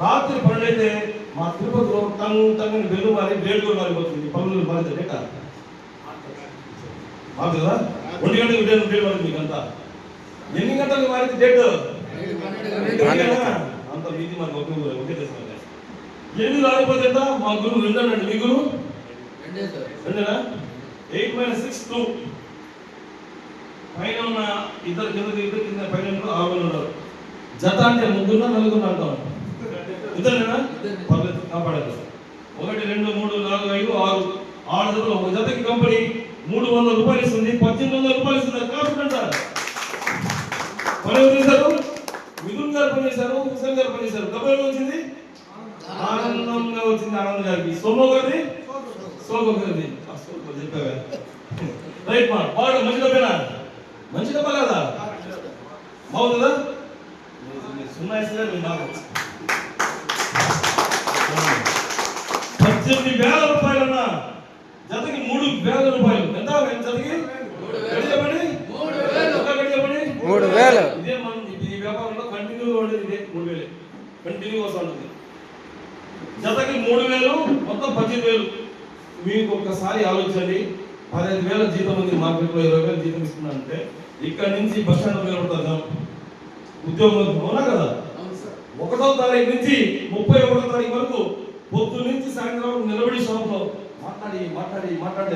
S1: రాత్రి 12 అయితే మా తిరుపతిలో టంగ్ బెల్లు మారి డేట్ కూడా మారిపోతుంది. 12 మారింది డేటా మాకు కదా. 1 గంటలకు డేట్ మారింది. మీకు అంతా ఎన్ని గంటలకు మారింది డేట్? అంత మీది మాకు ఒకే దేశం. 8 రాకపోతే మా గురువు 2 అన్నాడు. మీ గురువు 2 8 - 6 2. పైన ఉన్న ఇద్దరు కింద పైన 6 మంది ఉన్నారు. జత అంటే 3 4 అంటాం. ఇద్దరేనా? కాపాడదు. 1 2 3 4 5 6 6 జతలు. ఒక జతకి కంపెనీ 300 రూపాయలు ఇస్తుంది, 1,800 రూపాయలు ఇస్తుంది. కాన్ఫిడెంట్ పని ఎవరు చేశారు? మిథున్ గారు పని చేశారు, హుసేన్ గారు పని చేశారు. డబ్బు ఎవరు వచ్చింది? ఆనందంగా వచ్చింది ఆనంద్ గారికి. సోమో గారిది చెప్పావా? రైట్ మా బాగా మంచి డబ్బేనా? మంచి డబ్బా కదా? బాగుందా? సున్నా ఇస్తలేదు నాకు. 18,000 రూపాయలన్నా జతకి 3,000 రూపాయలు. ఎంత జతకి? చెప్పండి.
S2: 3,000.
S1: ఇదే మన ఈ వ్యాపారంలో కంటిన్యూగా ఉండేది. ఇదే 3,000 కంటిన్యూ వస్తూ ఉంటుంది. జతకి 3,000, మొత్తం 18,000. మీకు ఒక్కసారి ఆలోచించండి. 15,000 జీతం ఉంది మార్కెట్లో, 20,000 జీతం ఇస్తున్నానంటే ఇక్కడ నుంచి బస్ స్టాండ్ నిలబడతాం ఉద్యోగం. అవునా కదా? 1వ తారీఖు నుంచి 31వ తారీఖు వరకు పొద్దు నుంచి సాయంత్రం నిలబడి షాప్లో మాట్లాడి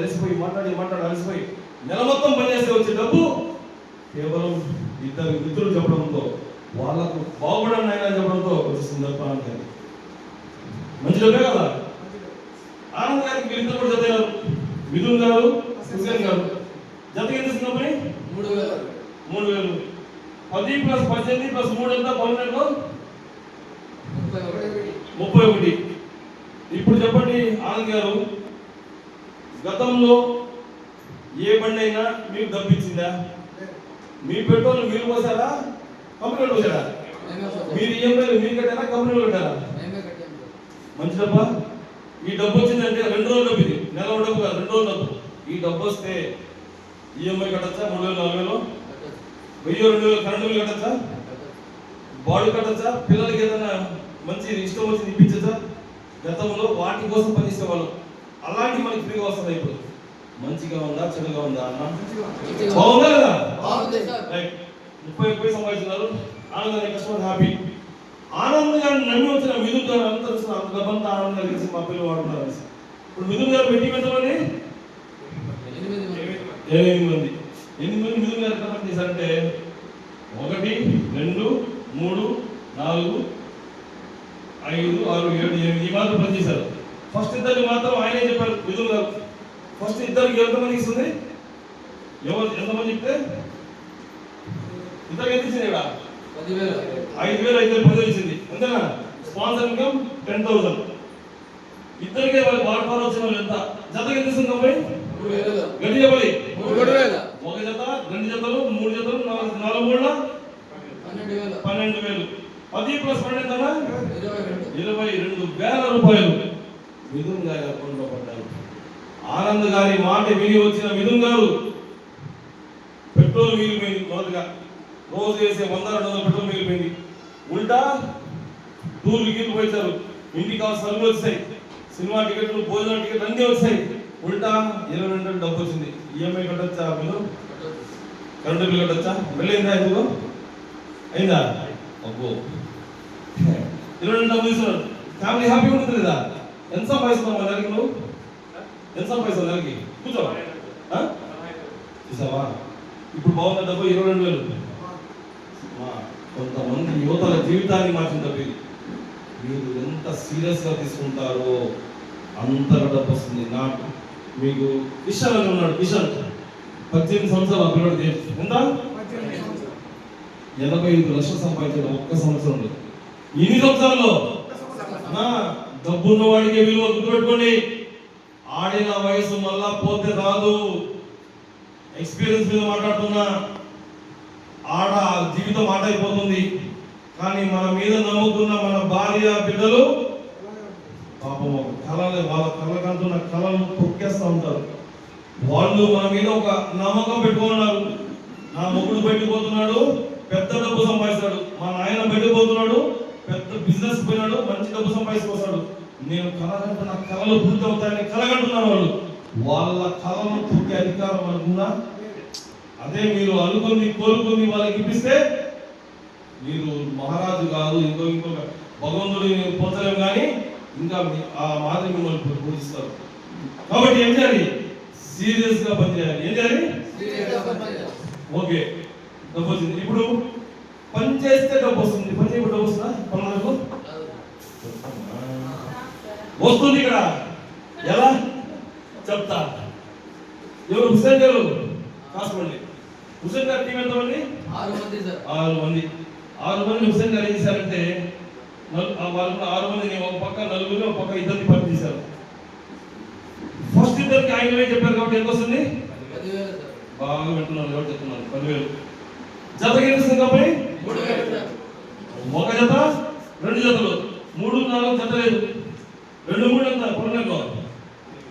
S1: అలసిపోయి నెల మొత్తం పనిచేస్తే వచ్చే డబ్బు కేవలం 2 మిత్రులు చెప్పడంతో, వాళ్ళకు బాగుపడని ఆయన చెప్పడంతో వచ్చేసింది తప్ప. మంచి డబ్బే కదా? ఆనంద్ గారికి వీళ్ళిద్దరు కూడా జత అయ్యారు. మిథున్ గారు, హుసేన్ గారు. జతకి ఎంత ఇస్తుంది కంపెనీ? 3,000. 10 + 18 + 3 ఎంత? 12 31. ఇప్పుడు చెప్పండి ఆనంద్ గారు, గతంలో ఏ బండి అయినా మీకు డబ్బు ఇచ్చిందా? మీ పెట్రోల్ మీరు పోసారా? కంపెనీలు పోసారా? మీరు ఈఎంఐలు మీరు కట్టారా? కంపెనీలు కట్టారా? మంచి డబ్బా. ఈ డబ్బు వచ్చిందంటే 2 రోజుల డబ్బు. ఇది నెల డబ్బు కాదు, 2 రోజుల డబ్బు. ఈ డబ్బు వస్తే ఈఎంఐ కట్టచ్చా? 3,000 4,000 1,000 2,000 కరెంటు బిల్లు కట్టచ్చా? బాడీ కట్టచ్చా? పిల్లలకి ఏదైనా మంచి ఇష్టం వచ్చింది ఇప్పించచ్చా? గతంలో వాటి కోసం పనిచేసేవాళ్ళు. అలాంటి మనకి ఫ్రీగా వస్తుంది. ఇప్పుడు మంచిగా ఉందా చెడుగా ఉందా అన్న? బాగుందా కదా? 30 సంపాదించున్నారు. ఆనందాన్ని కస్టమర్ హ్యాపీ. ఆనంద్ గారిని నమ్మి వచ్చిన మిథున్ గారు అంత డబ్బంతా ఆనంద్ గారు కలిసి మా పిల్లలు వాడుతున్నారు. ఇప్పుడు మిథున్ గారు పెట్టి ఎంతమంది? 8 మంది. 8 మంది మిథున్ గారు ఎంత పని చేశారంటే 1 2 3 4 5 6 7 8 ఈ మాత్రం పనిచేశారు. ఫస్ట్ ఇద్దరికి మాత్రం ఆయనే చెప్పారు మిథున్ గారు. ఫస్ట్ ఇద్దరికి ఎంతమంది ఇస్తుంది? ఎంతమంది చెప్తే ఇద్దరికి ఎంత ఇచ్చింది? 5,000 10,000 ఇచ్చింది. అంతేనా? Sponsor income 10,000. ఇద్దరికే వాటర్ వచ్చిన వాళ్ళు ఎంత? జతకి ఎంత ఇస్తుంది కంపెనీ? గట్టి చెప్పాలి.
S2: 3,000.
S1: ఒక జత, 2 జతలు, 3 జతలు, 4 మూడుల 12,000. 10 ప్లస్ 12 ఎంతనా? 22,000 రూపాయలు మిథున్ గారి అకౌంట్లో పడ్డారు. ఆనంద్ గారి మాట విని వచ్చిన మిథున్ గారు పెట్రోల్ మిగిలిపోయింది. మొదటిగా రోజు వేసే 100-200 పెట్రోల్ మిగిలిపోయింది. ఉల్టా టూర్లు గీర్లు పోయించారు. ఇంటికి కావాల్సిన సరుకులు వచ్చాయి, సినిమా టికెట్లు, భోజనం టికెట్లు అన్నీ వచ్చాయి. ఉల్టా 22 డబ్బు వచ్చింది. ఈఎంఐ కట్టొచ్చా? మీరు కరెంటు బిల్ కట్టొచ్చా? వెళ్ళిందా? ఎందుకు అయిందా? అబ్బో 22 డబ్బు తీసుకున్నాడు. ఫ్యామిలీ హ్యాపీగా ఉంటుంది కదా. ఎంత సంపాదిస్తున్నావు నెలకి? నువ్వు ఎంత సంపాదిస్తావు నెలకి? కూర్చో. చూసావా ఇప్పుడు బాగున్న డబ్బు 22,000. కొంతమంది యువతల జీవితాన్ని మార్చిన డబ్బు ఇది. మీరు ఎంత సీరియస్గా తీసుకుంటారో అంతగా డబ్బు వస్తుంది. నాకు మీకు కిషన్ అని ఉన్నాడు. కిషన్ 18 సంవత్సరాలు ఆ పిల్లడు ఎంత? 85 లక్షలు సంపాదించాడు ఒక్క సంవత్సరంలో. ఎన్ని సంవత్సరాల్లో? డబ్బున్న వాడికి విలువ గుర్తుపెట్టుకోండి. ఆడిన వయసు మళ్ళా పోతే రాదు. ఎక్స్పీరియన్స్ మీద మాట్లాడుతున్నా. ఆడ జీవితం ఆట అయిపోతుంది. కానీ మన మీద నమ్ముకున్న మన భార్య బిడ్డలు పాపం కళలు, వాళ్ళ కళ్ళకంటున్న కళలు తొక్కేస్తూ ఉంటారు. వాళ్ళు మన మీద ఒక నమ్మకం పెట్టుకున్నారు. నా మొగుడు బయటపోతున్నాడు, పెద్ద డబ్బు సంపాదిస్తాడు. మా నాయన బయటపోతున్నాడు, పెద్ద బిజినెస్ పోయినాడు, మంచి డబ్బు సంపాదించుకొస్తాడు. నేను కళగంటే నా కళలు పూర్తి అవుతాయని కలగంటున్నారు వాళ్ళు. వాళ్ళ కళలను తొక్కే అధికారం అనుకున్నా. అదే మీరు అనుకుని కోరుకుని వాళ్ళకి ఇప్పిస్తే మీరు మహారాజు కాదు, ఇంకొక భగవంతుడిని పొందలేము. కానీ ఇంకా ఆ మాదిరి మిమ్మల్ని పూజిస్తారు. కాబట్టి ఏం చేయాలి? సీరియస్ గా పనిచేయాలి. ఏం చేయాలి? ఓకే, డబ్బు వచ్చింది. ఇప్పుడు పని చేస్తే డబ్బు వస్తుంది. పని చేయకుండా డబ్బు వస్తుందా? పనులకు వస్తుంది. ఇక్కడ ఎలా చెప్తా. ఎవరు? హుసేన్ గారు కాసుకోండి. హుసేన్ గారి టీం ఎంతమంది? 6 మంది. హుసేన్ గారు ఏం చేశారంటే వాళ్ళు 6 మందిని ఒక పక్క 4 ఒక పక్క 2 పని చేశారు. ఫస్ట్ 2కి ఆయన చెప్పారు కాబట్టి ఎంత వస్తుంది? 10,000. బాగా వింటున్నారు కాబట్టి చెప్తున్నారు. 10,000. జతకి ఎంత వస్తుంది కాబట్టి? 3,000. ఒక జత, 2 జతలు, 3, 4 జత లేదు. 2, 3 ఎంత? పొలనేలో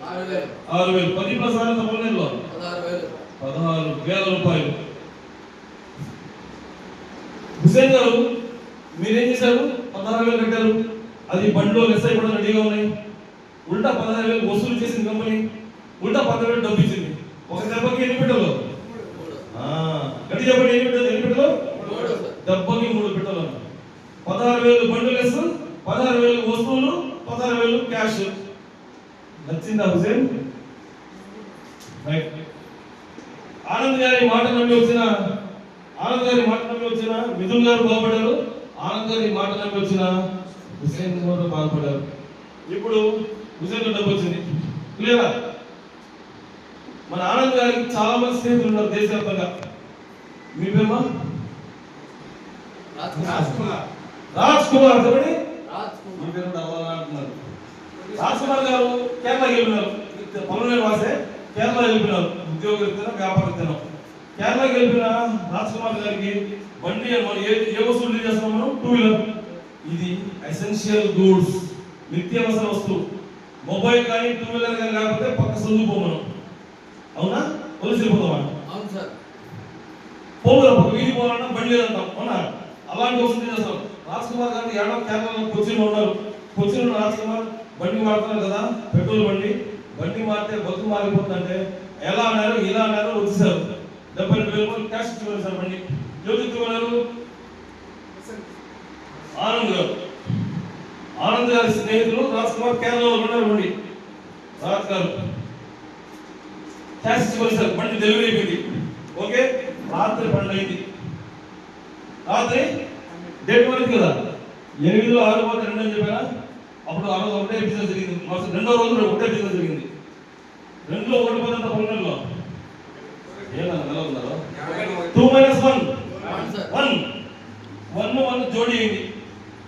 S1: 6,000. 10 ప్లస్ 6 ఎంత? పొలనేలో 16,000 రూపాయలు. హుసేన్ గారు మీరేం చేశారు? 16,000 కట్టారు. అది బండిలో లెస్ అయిపోవడం రెడీగా ఉన్నాయి. ఉల్టా 16,000 వసూలు చేసింది కంపెనీ. ఉల్టా 10,000 డబ్బు ఇచ్చింది. ఒక దెబ్బకి ఎన్ని పెట్టలు? గట్టి చెప్పండి. ఎన్ని పెట్టలు? దెబ్బకి 3 పెట్టలు. 16,000 బండి లెస్, 16,000 వస్తువులు, 16,000 క్యాష్. నచ్చిందా హుసేన్? రైట్. ఆనంద్ గారి మాట నమ్మి వచ్చిన మిథున్ గారు బాగుపడ్డారు. ఆనంద్ గారి మాట నమ్మి వచ్చిన హుసేన్ కూడా బాగుపడ్డారు. ఇప్పుడు హుసేన్ డబ్బు వచ్చింది. క్లియరా? మన ఆనంద్ గారికి చాలా మంది స్నేహితులు ఉన్నారు దేశవ్యాప్తంగా. మీ పేరుమా? రాజ్ కుమార్. చెప్పండి. మీ పేరు అంటున్నారు. రాజ్ కుమార్ గారు కేరళకి వెళ్ళినారు. పనులు వాసే కేరళ వెళ్ళిపోయినారు. ఉద్యోగరీత్యా, వ్యాపారరీత్యా కేరళకి వెళ్ళిన రాజ్ కుమార్ గారికి బండి మనం ఏ వస్తువులు చేస్తున్నాం? మనం 2 వీలర్. ఇది ఎసెన్షియల్ గూడ్స్, నిత్యావసర వస్తువు. మొబైల్ కానీ 2 వీలర్ కానీ లేకపోతే పక్క సందుపో మనం. అవునా? పోలీసు వెళ్ళిపోతామా? పోవురా, పక్క వీధి పోవాలన్నా బండి లేదంటాం. అవునా? అలాంటి వస్తువులు చేస్తాం. రాజ్ కుమార్ గారు కేరళలో కొచ్చిలో ఉన్నారు. కొచ్చిలో రాజ్ కుమార్ బండి వాడుతున్నారు కదా, పెట్రోల్ బండి మారితే బతుకు మారిపోతుందంటే ఎలా అన్నారు, ఇలా అన్నారు. వచ్చేసారు. 72,000 రూపాయలు క్యాష్ ఇచ్చుకోవాలి సార్. బండి ఎవరు ఇచ్చుకున్నారు? ఆనంద్ గారి స్నేహితులు రాజ్ కుమార్ కేరళలో ఉన్నారు. బండి రాజ్ గారు క్యాష్ ఇచ్చుకోవాలి సార్. బండి డెలివరీ అయిపోయింది. ఓకే, రాత్రి బండి అయింది. రాత్రి డేట్ మారింది కదా, 8లో 6 పోతే 2 అని చెప్పారా? అప్పుడు ఆ రోజు ఒకటే బిజినెస్ జరిగింది. రెండో రోజు ఒకటే బిజినెస్ జరిగింది. 2లో 1 పోతే అంత పొలంలో ఏమన్నా ఎలా ఉన్నారో 2 - 1 1 జోడీ అయింది.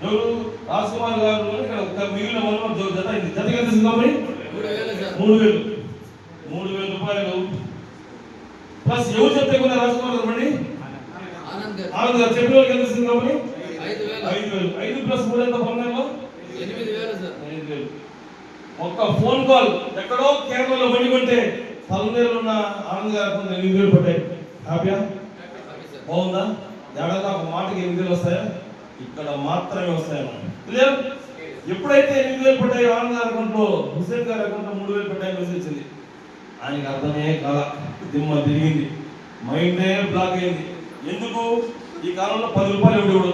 S1: ఎవరు? రాజ్ కుమార్ గారు ఇక్కడ ఒక మిగిలిన మనం జత అయింది. జతకి ఎంత ఇస్తుంది కంపెనీ? 3,000 రూపాయలు ప్లస్ ఎవరు చెప్తే కొన్న రాజ్ కుమార్ గారు బండి ఆనంద్ గారు చెప్పిన వాళ్ళకి ఎంత ఇస్తుంది కంపెనీ? 5,000. 5 ప్లస్ 3 ఎంత? 8,000. ఒక్క ఫోన్ కాల్ ఎక్కడో కేరళలో బండి కొంటే పల్నేరులో ఉన్న ఆనంద్ గారు 8,000 పడ్డాయి. హ్యాపీయా? బాగుందా? ఏడాది ఒక మాటకి 8,000 వస్తాయా? ఇక్కడ మాత్రమే వస్తాయన్నమాట. క్లియర్? ఎప్పుడైతే 8,000 పడ్డాయో ఆనంద్ గారి అకౌంట్లో, హుసేన్ గారి అకౌంట్లో 3,000 పడ్డాయి మెసేజ్ వచ్చింది. ఆయనకి అర్థమే కాదా, దిమ్మ తిరిగింది, మైండే బ్లాక్ అయింది. ఎందుకు? ఈ కాలంలో 10 రూపాయలు ఎవడు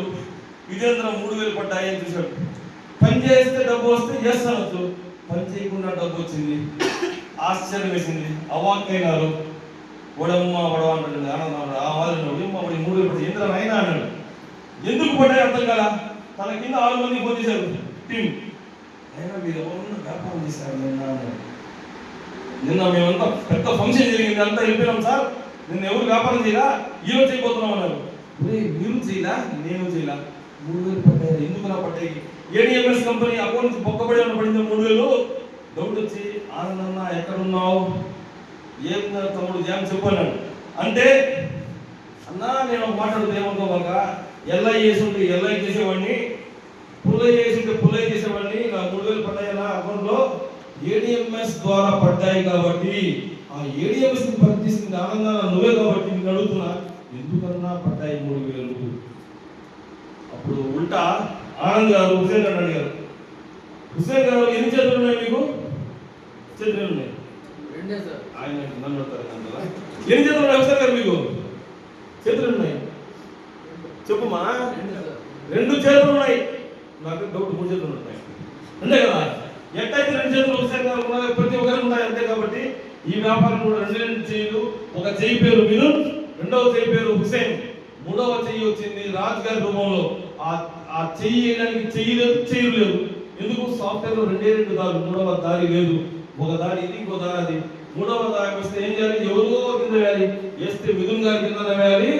S1: విజేంద్ర 3,000 పడ్డాయి అని చూశాడు. పని చేస్తే డబ్బు వస్తే చేస్తానొచ్చు, పని చేయకుండా డబ్బు వచ్చింది. ఆశ్చర్యం వేసింది, అవాక్కైనారు. వడమ్మ వడవ అంటాడు ఆనందం. ఆ వాళ్ళు 3,000 పడ్డాయి ఏంద్ర అయినా అన్నాడు. ఎందుకు పడ్డాయి అర్థం కదా. తన కింద 6 మంది ఫోన్ చేశారు టీం. అయినా మీరు ఎవరన్నా వ్యాపారం చేశారు నిన్న మేమంతా పెద్ద ఫంక్షన్ జరిగింది, అంతా వెళ్ళిపోయినాం సార్, నిన్న ఎవరు వ్యాపారం చేయలా, ఈరోజు చేయబోతున్నాం అన్నారు. మీరు చేయలా, నేను చేయలా. 3,000 పడ్డాయి. ఎందుకు నా పడ్డాయి? ఏడిఎంఎస్ కంపెనీ అకౌంట్ బొక్కబడి పడింది 3,000. డౌట్ వచ్చి ఆనందన్న ఎక్కడున్నావు, ఏం తమ్ముడు ఏం చెప్పన్నాడు అంటే, అన్నా నేను ఒక మాట్లాడుతూ ఏమనుకోబాక, ఎల్ఐ చేసి ఉంటే ఎల్ఐ చేసేవాడిని, పుల్లై చేసి ఉంటే పుల్లై చేసేవాడిని. నా 3,000 పడ్డాయి నా అకౌంట్లో ఏడిఎంఎస్ ద్వారా పడ్డాయి కాబట్టి, ఆ ఏడిఎంఎస్ పనిచేసింది ఆనందాన్ని నువ్వే కాబట్టి నేను అడుగుతున్నా, ఎందుకన్నా పడ్డాయి 3,000? అప్పుడు ఉల్టా ఆనంద్ గారు హుసేన్ గారు అడిగారు, హుసేన్ గారు ఎన్ని చేతులు ఉన్నాయి మీకు? చేతులు ఉన్నాయి. ఆయన నన్ను అడుగుతారు కదా, ఎన్ని చేతులు ఉన్నాయి హుసేన్ గారు మీకు? చేతులు ఉన్నాయి. చెప్పుమా. 2 చేతులు ఉన్నాయి. నాకు డౌట్ 3 చేతులు ఉన్నాయి అంతే కదా. ఎట్టయితే 2 చేతులు హుసేన్ గారు ఉన్నాయి, ప్రతి ఒక్కరికి ఉన్నాయి అంతే. కాబట్టి ఈ వ్యాపారం కూడా 2 చేతులు, ఒక చెయ్యి పేరు మిథున్, రెండవ చెయ్యి పేరు హుసేన్, మూడవ చెయ్యి వచ్చింది రాజ్ గారి రూపంలో. ఆ చెయ్యి వేయడానికి చెయ్యి లేదు, చెయ్యి లేదు. ఎందుకు? సాఫ్ట్వేర్లో 2 దారులు, మూడవ దారి లేదు. ఒక దారి ఇది, ఇంకో దారి అది. మూడవ దారి వస్తే ఏం చేయాలి? ఎవరో కింద వేయాలి. వేస్తే మిథున్ గారి కింద వేయాలి,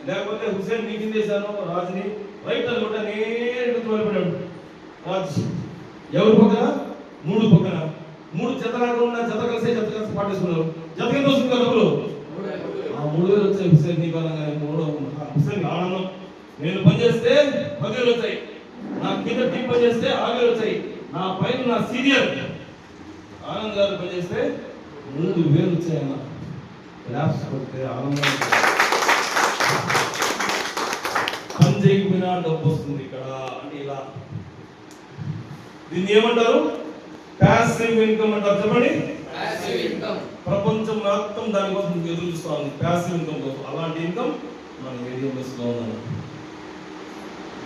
S1: లేకపోతే హుసేన్ నీ కింద వేసాను రాజుని రైట్ అనుకుంటా నేరుగా వెళ్ళిపోయాడు. రాజు ఎవరి పక్కన? 3 పక్కన. 3 జతలాగా ఉన్న జత కలిసి పాటేసుకున్నారు. జత కింద వస్తుంది కదా డబ్బులు. ఆ 3,000 వచ్చాయి హుసేన్ నీ కాలంగానే. హుసేన్ ఆనందం. నేను పనిచేస్తే 10,000 వచ్చాయి, నా కింద టీం పనిచేస్తే 6,000 వచ్చాయి, నా పైన నా సీనియర్ ఆనంద్ గారు పనిచేస్తే 3,000 వచ్చాయన్న. ల్యాబ్స్ కొడితే ఆనందం. పని చేయకపోయినా డబ్బు వస్తుంది ఇక్కడ అంటే ఇలా. దీన్ని ఏమంటారు? ప్యాసివ్ ఇన్కమ్ అంటారు. చెప్పండి. ప్రపంచం మొత్తం దానికోసం ఎదురు చూస్తా ఉంది, ప్యాసివ్ ఇన్కమ్ కోసం. అలాంటి ఇన్కమ్ మన ఏరియాలో ఉందన్న.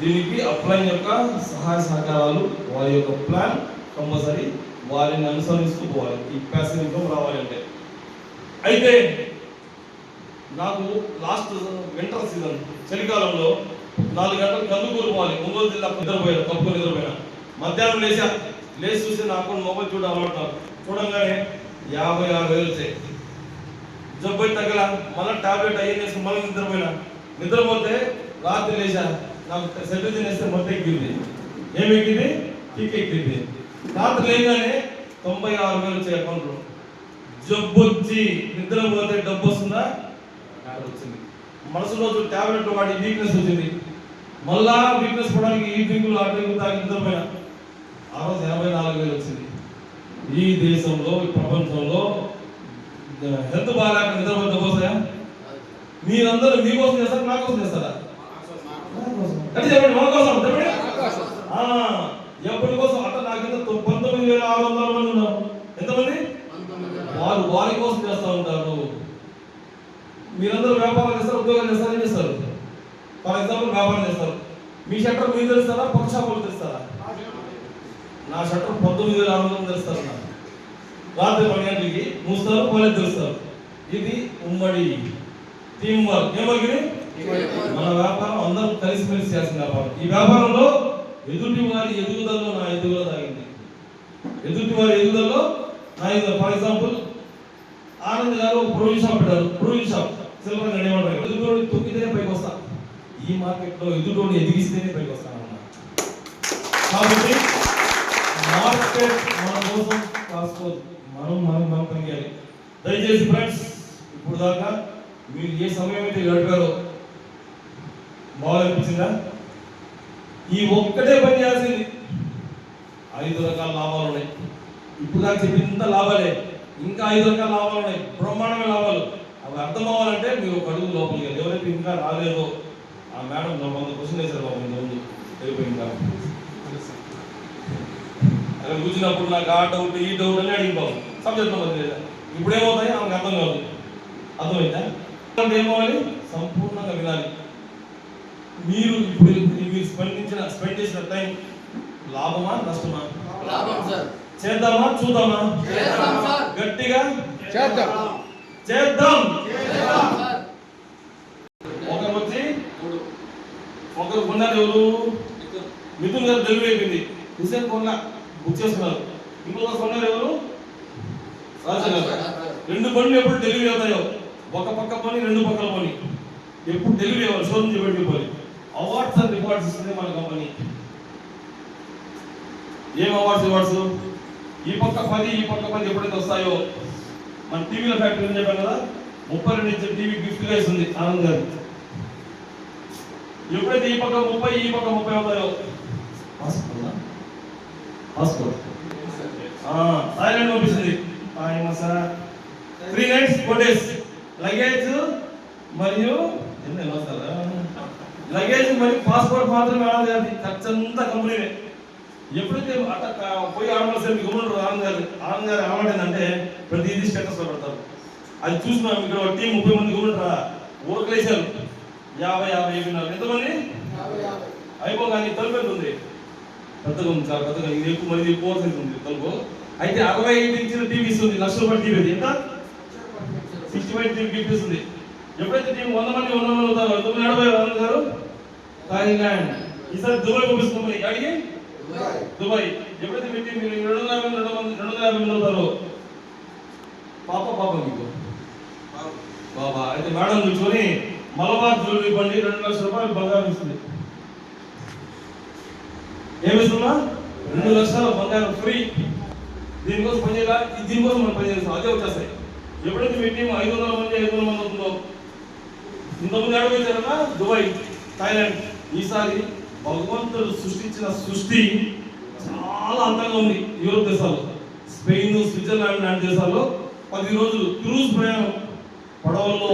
S1: దీనికి అప్లైన్ యొక్క సహాయ సహకారాలు, వారి యొక్క ప్లాన్ కంపల్సరీ వారిని అనుసరిస్తూ పోవాలి ఈ ప్యాసివ్ ఇన్కమ్ రావాలి అంటే. అయితే నాకు లాస్ట్ వింటర్ సీజన్ చలికాలంలో 4 గంటలు కందుకూరు పోవాలి, ఒంగోలు జిల్లా నిద్రపోయాను, కప్పుకొని నిద్రపోయినా. మధ్యాహ్నం లేచి చూసి నా అకౌంట్ మొబైల్ చూడడం అలవాటు. చూడంగానే 56,000 వచ్చాయి. జబ్బు తగ్గల, మళ్ళీ టాబ్లెట్ అయ్యేసి మళ్ళీ నిద్రపోతే రాత్రి లేచా, నాకు సెటిల్ చేస్తే మొత్తం ఎక్కింది. ఏమి ఎక్కింది? కిక్ ఎక్కింది. రాత్రి లేగానే 96,000 వచ్చాయి అకౌంట్లో. జబ్బు వచ్చి నిద్రపోతే డబ్బు వస్తుందా? వచ్చింది. మరుసటి రోజు టాబ్లెట్ వాడి వీక్నెస్ వచ్చింది. మళ్ళా వీక్నెస్ పడడానికి ఈ డ్రింకులు ఆ డ్రింకులు తాగి నిద్రపోయినా. ఆ రోజు 84,000 వచ్చింది. ఈ దేశంలో, ఈ ప్రపంచంలో హెల్త్ బాగాలేక నిద్రపోతే డబ్బు వస్తాయా? మీరందరూ మీకోసం చేస్తారా, నా కోసం చేస్తారా? అంటే చెప్పండి, మన కోసం. చెప్పండి. ఎప్పటి కోసం? అంటే నా కింద 19,600 మంది ఉన్నారు. ఎంతమంది? వారి కోసం చేస్తూ ఉంటారు. మీరందరూ వ్యాపారం చేస్తారు, ఉద్యోగాలు చేస్తారు, ఏం చేస్తారు? ఫర్ ఎగ్జాంపుల్ వ్యాపారం చేస్తారు. మీ షట్టర్ మీరు తెలుస్తారా, పక్క షాపులు తెలుస్తారా? నా షట్టర్ 19,600 తెలుస్తారు. రాత్రి 10 గంటలకి మూస్తారు, పోలేదు తెలుస్తారు. ఇది ఉమ్మడి టీమ్ వర్క్. ఏమగిరి మన వ్యాపారం అందరం కలిసిమెలిసి చేసిన వ్యాపారం. ఈ వ్యాపారంలో ఎదుటి వారి ఎదుగుదలలో నా ఎదుగుదల తాగింది. ఎదుటి వారి ఎదుగుదలలో నా ఎదుగుదల. ఫర్ ఎగ్జాంపుల్ ఆనంద్ గారు ఒక ప్రొవిజన్ షాప్ పెట్టారు. ప్రొవిజన్ షాప్ సిల్వర్ ఏమంటారు? ఎదుటోడిని తొక్కితేనే పైకి వస్తా. ఈ మార్కెట్లో ఎదుటోడిని ఎదిగిస్తేనే పైకి వస్తాను అన్న. కాబట్టి మార్కెట్ మన కోసం కాసుకోదు, మనం పనిచేయాలి. దయచేసి ఫ్రెండ్స్, ఇప్పుడు దాకా మీరు ఏ సమయం అయితే గడిపారో బాగా అనిపించిందా? ఈ ఒక్కటే పని చేయాల్సింది 5 రకాల లాభాలు ఉన్నాయి. ఇప్పుడు దాకా చెప్పింత లాభాలే, ఇంకా 5 రకాల లాభాలు ఉన్నాయి, బ్రహ్మాండమైన లాభాలు. అవి అర్థం అవ్వాలంటే మీరు ఒక అడుగు లోపలికి వెళ్ళి, ఎవరైతే ఇంకా రాలేదో ఆ మేడం 100 క్వశ్చన్ వేశారు బాబు ఇంత ముందు వెళ్ళిపోయిందా అక్కడ కూర్చున్నప్పుడు నాకు ఆ డౌట్ ఈ డౌట్ అని అడిగిపోవాలి సబ్జెక్ట్ లేదా. ఇప్పుడు ఏమవుతాయి ఆమెకు అర్థం కాదు. అర్థమైందా? ఏమవ్వాలి? సంపూర్ణంగా వినాలి. మీరు ఇప్పుడు మీరు స్పెండ్ చేసిన టైం లాభమా నష్టమా? చేద్దామా చూద్దామా? గట్టిగా చేద్దాం. ఒకరు వచ్చి ఒకరు కొన్నారు, ఎవరు? మిథున్ గారు డెలివరీ అయిపోయింది, హుసేన్ కొన్నా బుక్ చేసుకున్నారు. ఇంకొక కొన్నారు, ఎవరు? రాజా గారు. 2 బండ్లు ఎప్పుడు డెలివరీ అవుతాయో, ఒక పక్క పని 2 పక్కల పని ఎప్పుడు డెలివరీ అవ్వాలి, షోరూమ్ చెప్పి పోయి. అవార్డ్స్ అండ్ రివార్డ్స్ ఇస్తుంది మన కంపెనీ. ఏం అవార్డ్స్? ఈ పక్క 10 ఈ పక్క 10 ఎప్పుడైతే వస్తాయో, మన టీవీల ఫ్యాక్టరీ అని చెప్పాను కదా, 32 ఇంచ్ టీవీ గిఫ్ట్గా ఇస్తుంది ఆనంద్ గారు. ఎప్పుడైతే ఈ పక్క 30 ఈ పక్క 30 అవుతాయో, థాయిలాండ్ పంపిస్తుంది. 3 nights 4 days లగేజ్ మరియు పాస్పోర్ట్ మాత్రమే ఆనంద్ గారిది, ఖర్చంతా కంపెనీనే. ఎప్పుడైతే అట్లా పోయి ఆడవలసిన గమనం ఆనంద్ గారు ఆడేదంటే ప్రతిదీ స్టేటస్ లో పెడతారు. అది చూసినాం. ఇక్కడ టీం 30 మంది గమనంటారా ఊరకలేశారు. 50 ఎంతమంది అయిపోగానే తలుపు ఎంత ఉంది? పెద్దగా ఉంది, చాలా పెద్దగా. ఇది ఎక్కువ మంది ఎక్కువ ఉంది తలుపు. అయితే 65 ఇంచుల టీవీ ఇస్తుంది, ₹1,00,000 టీవీ. ఎంత? 65 టీవీ గిఫ్ట్ ఇస్తుంది. ఎప్పుడైతే టీం 100 మంది అవుతారో, 90 గారు థాయిలాండ్. ఈసారి దుబాయ్ పంపిస్తుంది. అడిగి దుబాయ్. ఎప్పుడైతే పెట్టి మీరు 250 మంది అవుతారో, పాప మీకు బాబా. అయితే మేడం కూర్చొని మలబార్ జ్యువెలరీ బండి ₹2,00,000 బంగారం ఇస్తుంది. ఏమిస్తున్నా? 2,00,000 బంగారం ఫ్రీ. దీనికోసం పనిచేయాలి, దీనికోసం మనం పనిచేస్తాం, అదే వచ్చేస్తాయి. ఎప్పుడైతే మీ టీం 500 మంది అవుతుందో, ఇంతకుముందు అడుగుతారన్నా దుబాయ్, థాయిలాండ్. ఈసారి భగవంతుడు సృష్టించిన సృష్టి చాలా అందంగా ఉంది. యూరోప్ దేశాలు, స్పెయిన్, స్విట్జర్లాండ్ లాంటి దేశాల్లో 10 రోజులు క్రూజ్ ప్రయాణం, పడవల్లో,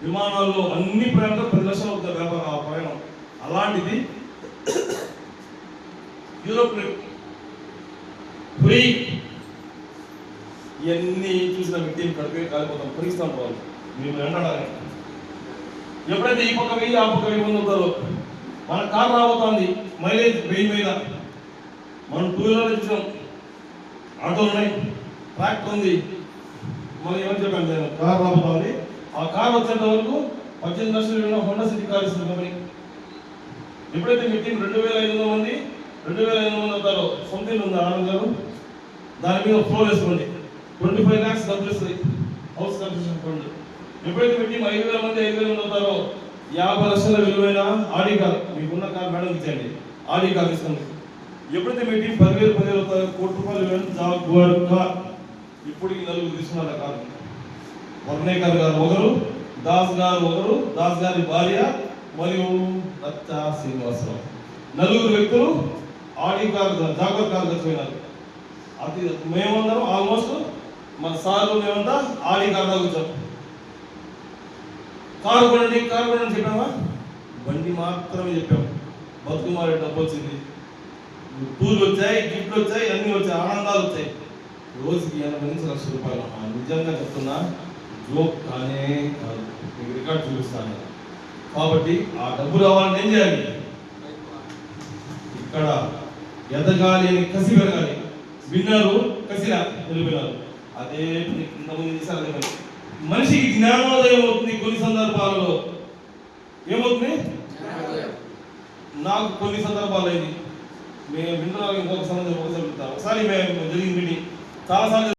S1: విమానాల్లో, అన్ని ప్రయాణాలు 10 లక్షలు అవుతుంది వ్యాపారం ఆ ప్రయాణం. అలాంటిది యూరోప్ ఫ్రీ. ఇవన్నీ చూసిన వ్యక్తి కడిపే కాలిపోతాం, పరిగిస్తాం పోవాలి మేము ఎండాలి. ఎప్పుడైతే ఈ పక్క 1000 ఆ పక్క 1000 మంది అవుతారో, మన కార్ రాబోతోంది, మైలేజ్ 1000 మీద. మనం 2 వీలర్లు చూసాం, ఆటోలు ఉన్నాయి, ట్రాక్టర్ ఉంది. మనం ఏమని చెప్పాను, నేను కార్ రాబోతోంది. ఆ కార్ వచ్చేంత వరకు 18 లక్షలు హోండా సిటీ కార్ ఇస్తుంది కంపెనీ. ఎప్పుడైతే మీ టీం 2,500 మంది అవుతారో, సొంత ఇల్లు ఉంది ఆనంద్ గారు, దాని మీద ఫ్లోర్ వేసుకోండి, 25 lakhs డబ్బులు ఇస్తుంది హౌస్ కన్స్ట్రక్షన్ ఫండ్. ఎప్పుడైతే మీ టీం 5,000 మంది అవుతారో, 50 లక్షల విలువైన ఆడి కార్, మీకున్న కార్ మేడం ఇచ్చండి, ఆడి కార్ ఇస్తుంది. ఎప్పుడైతే మీ టీం 10,000 అవుతారో, ₹1,00,000 విలువైన జాగ్వార్ కార్. ఇప్పటికి 4 తీసుకున్నారు ఆ కారు. వర్ణేకర్ గారు ఒకరు, దాస్ గారు ఒకరు, దాస్ గారి భార్య మరియు రచ్చా శ్రీనివాసరావు, 4 వ్యక్తులు ఆడి కార్ జాగ్వార్ కార్ తెచ్చిపోయినారు. అది మేమందరం ఆల్మోస్ట్ మన సార్లు మేమంతా ఆడి కార్ దాకా వచ్చాం. కారు కొనండి చెప్పామా? బండి మాత్రమే చెప్పాము. బతుకుమారే డబ్బు వచ్చింది, టూర్లు వచ్చాయి, గిఫ్ట్లు వచ్చాయి, అన్నీ వచ్చాయి, ఆనందాలు వచ్చాయి. రోజుకి 80 నుంచి ₹1,00,000. నిజంగా చెప్తున్నా, జోక్ కానే కాదు, మీకు రికార్డ్ చూపిస్తాను. కాబట్టి ఆ డబ్బు రావాలని ఏం చేయాలి? ఇక్కడ ఎదగాలి అని కసి పెరగాలి. విన్నారు, కసిరా వెళ్ళిపోయినారు. అదే ఇంతకుముందు చేశారు. అదే పని. మనిషికి జ్ఞానోదయం అవుతుంది కొన్ని సందర్భాలలో. ఏమవుతుంది? నాకు కొన్ని సందర్భాలు అయింది. మేము వింటున్నాం, ఇంకొక సందర్భం ఒకసారి మేము జరిగింది మీటింగ్ చాలాసార్లు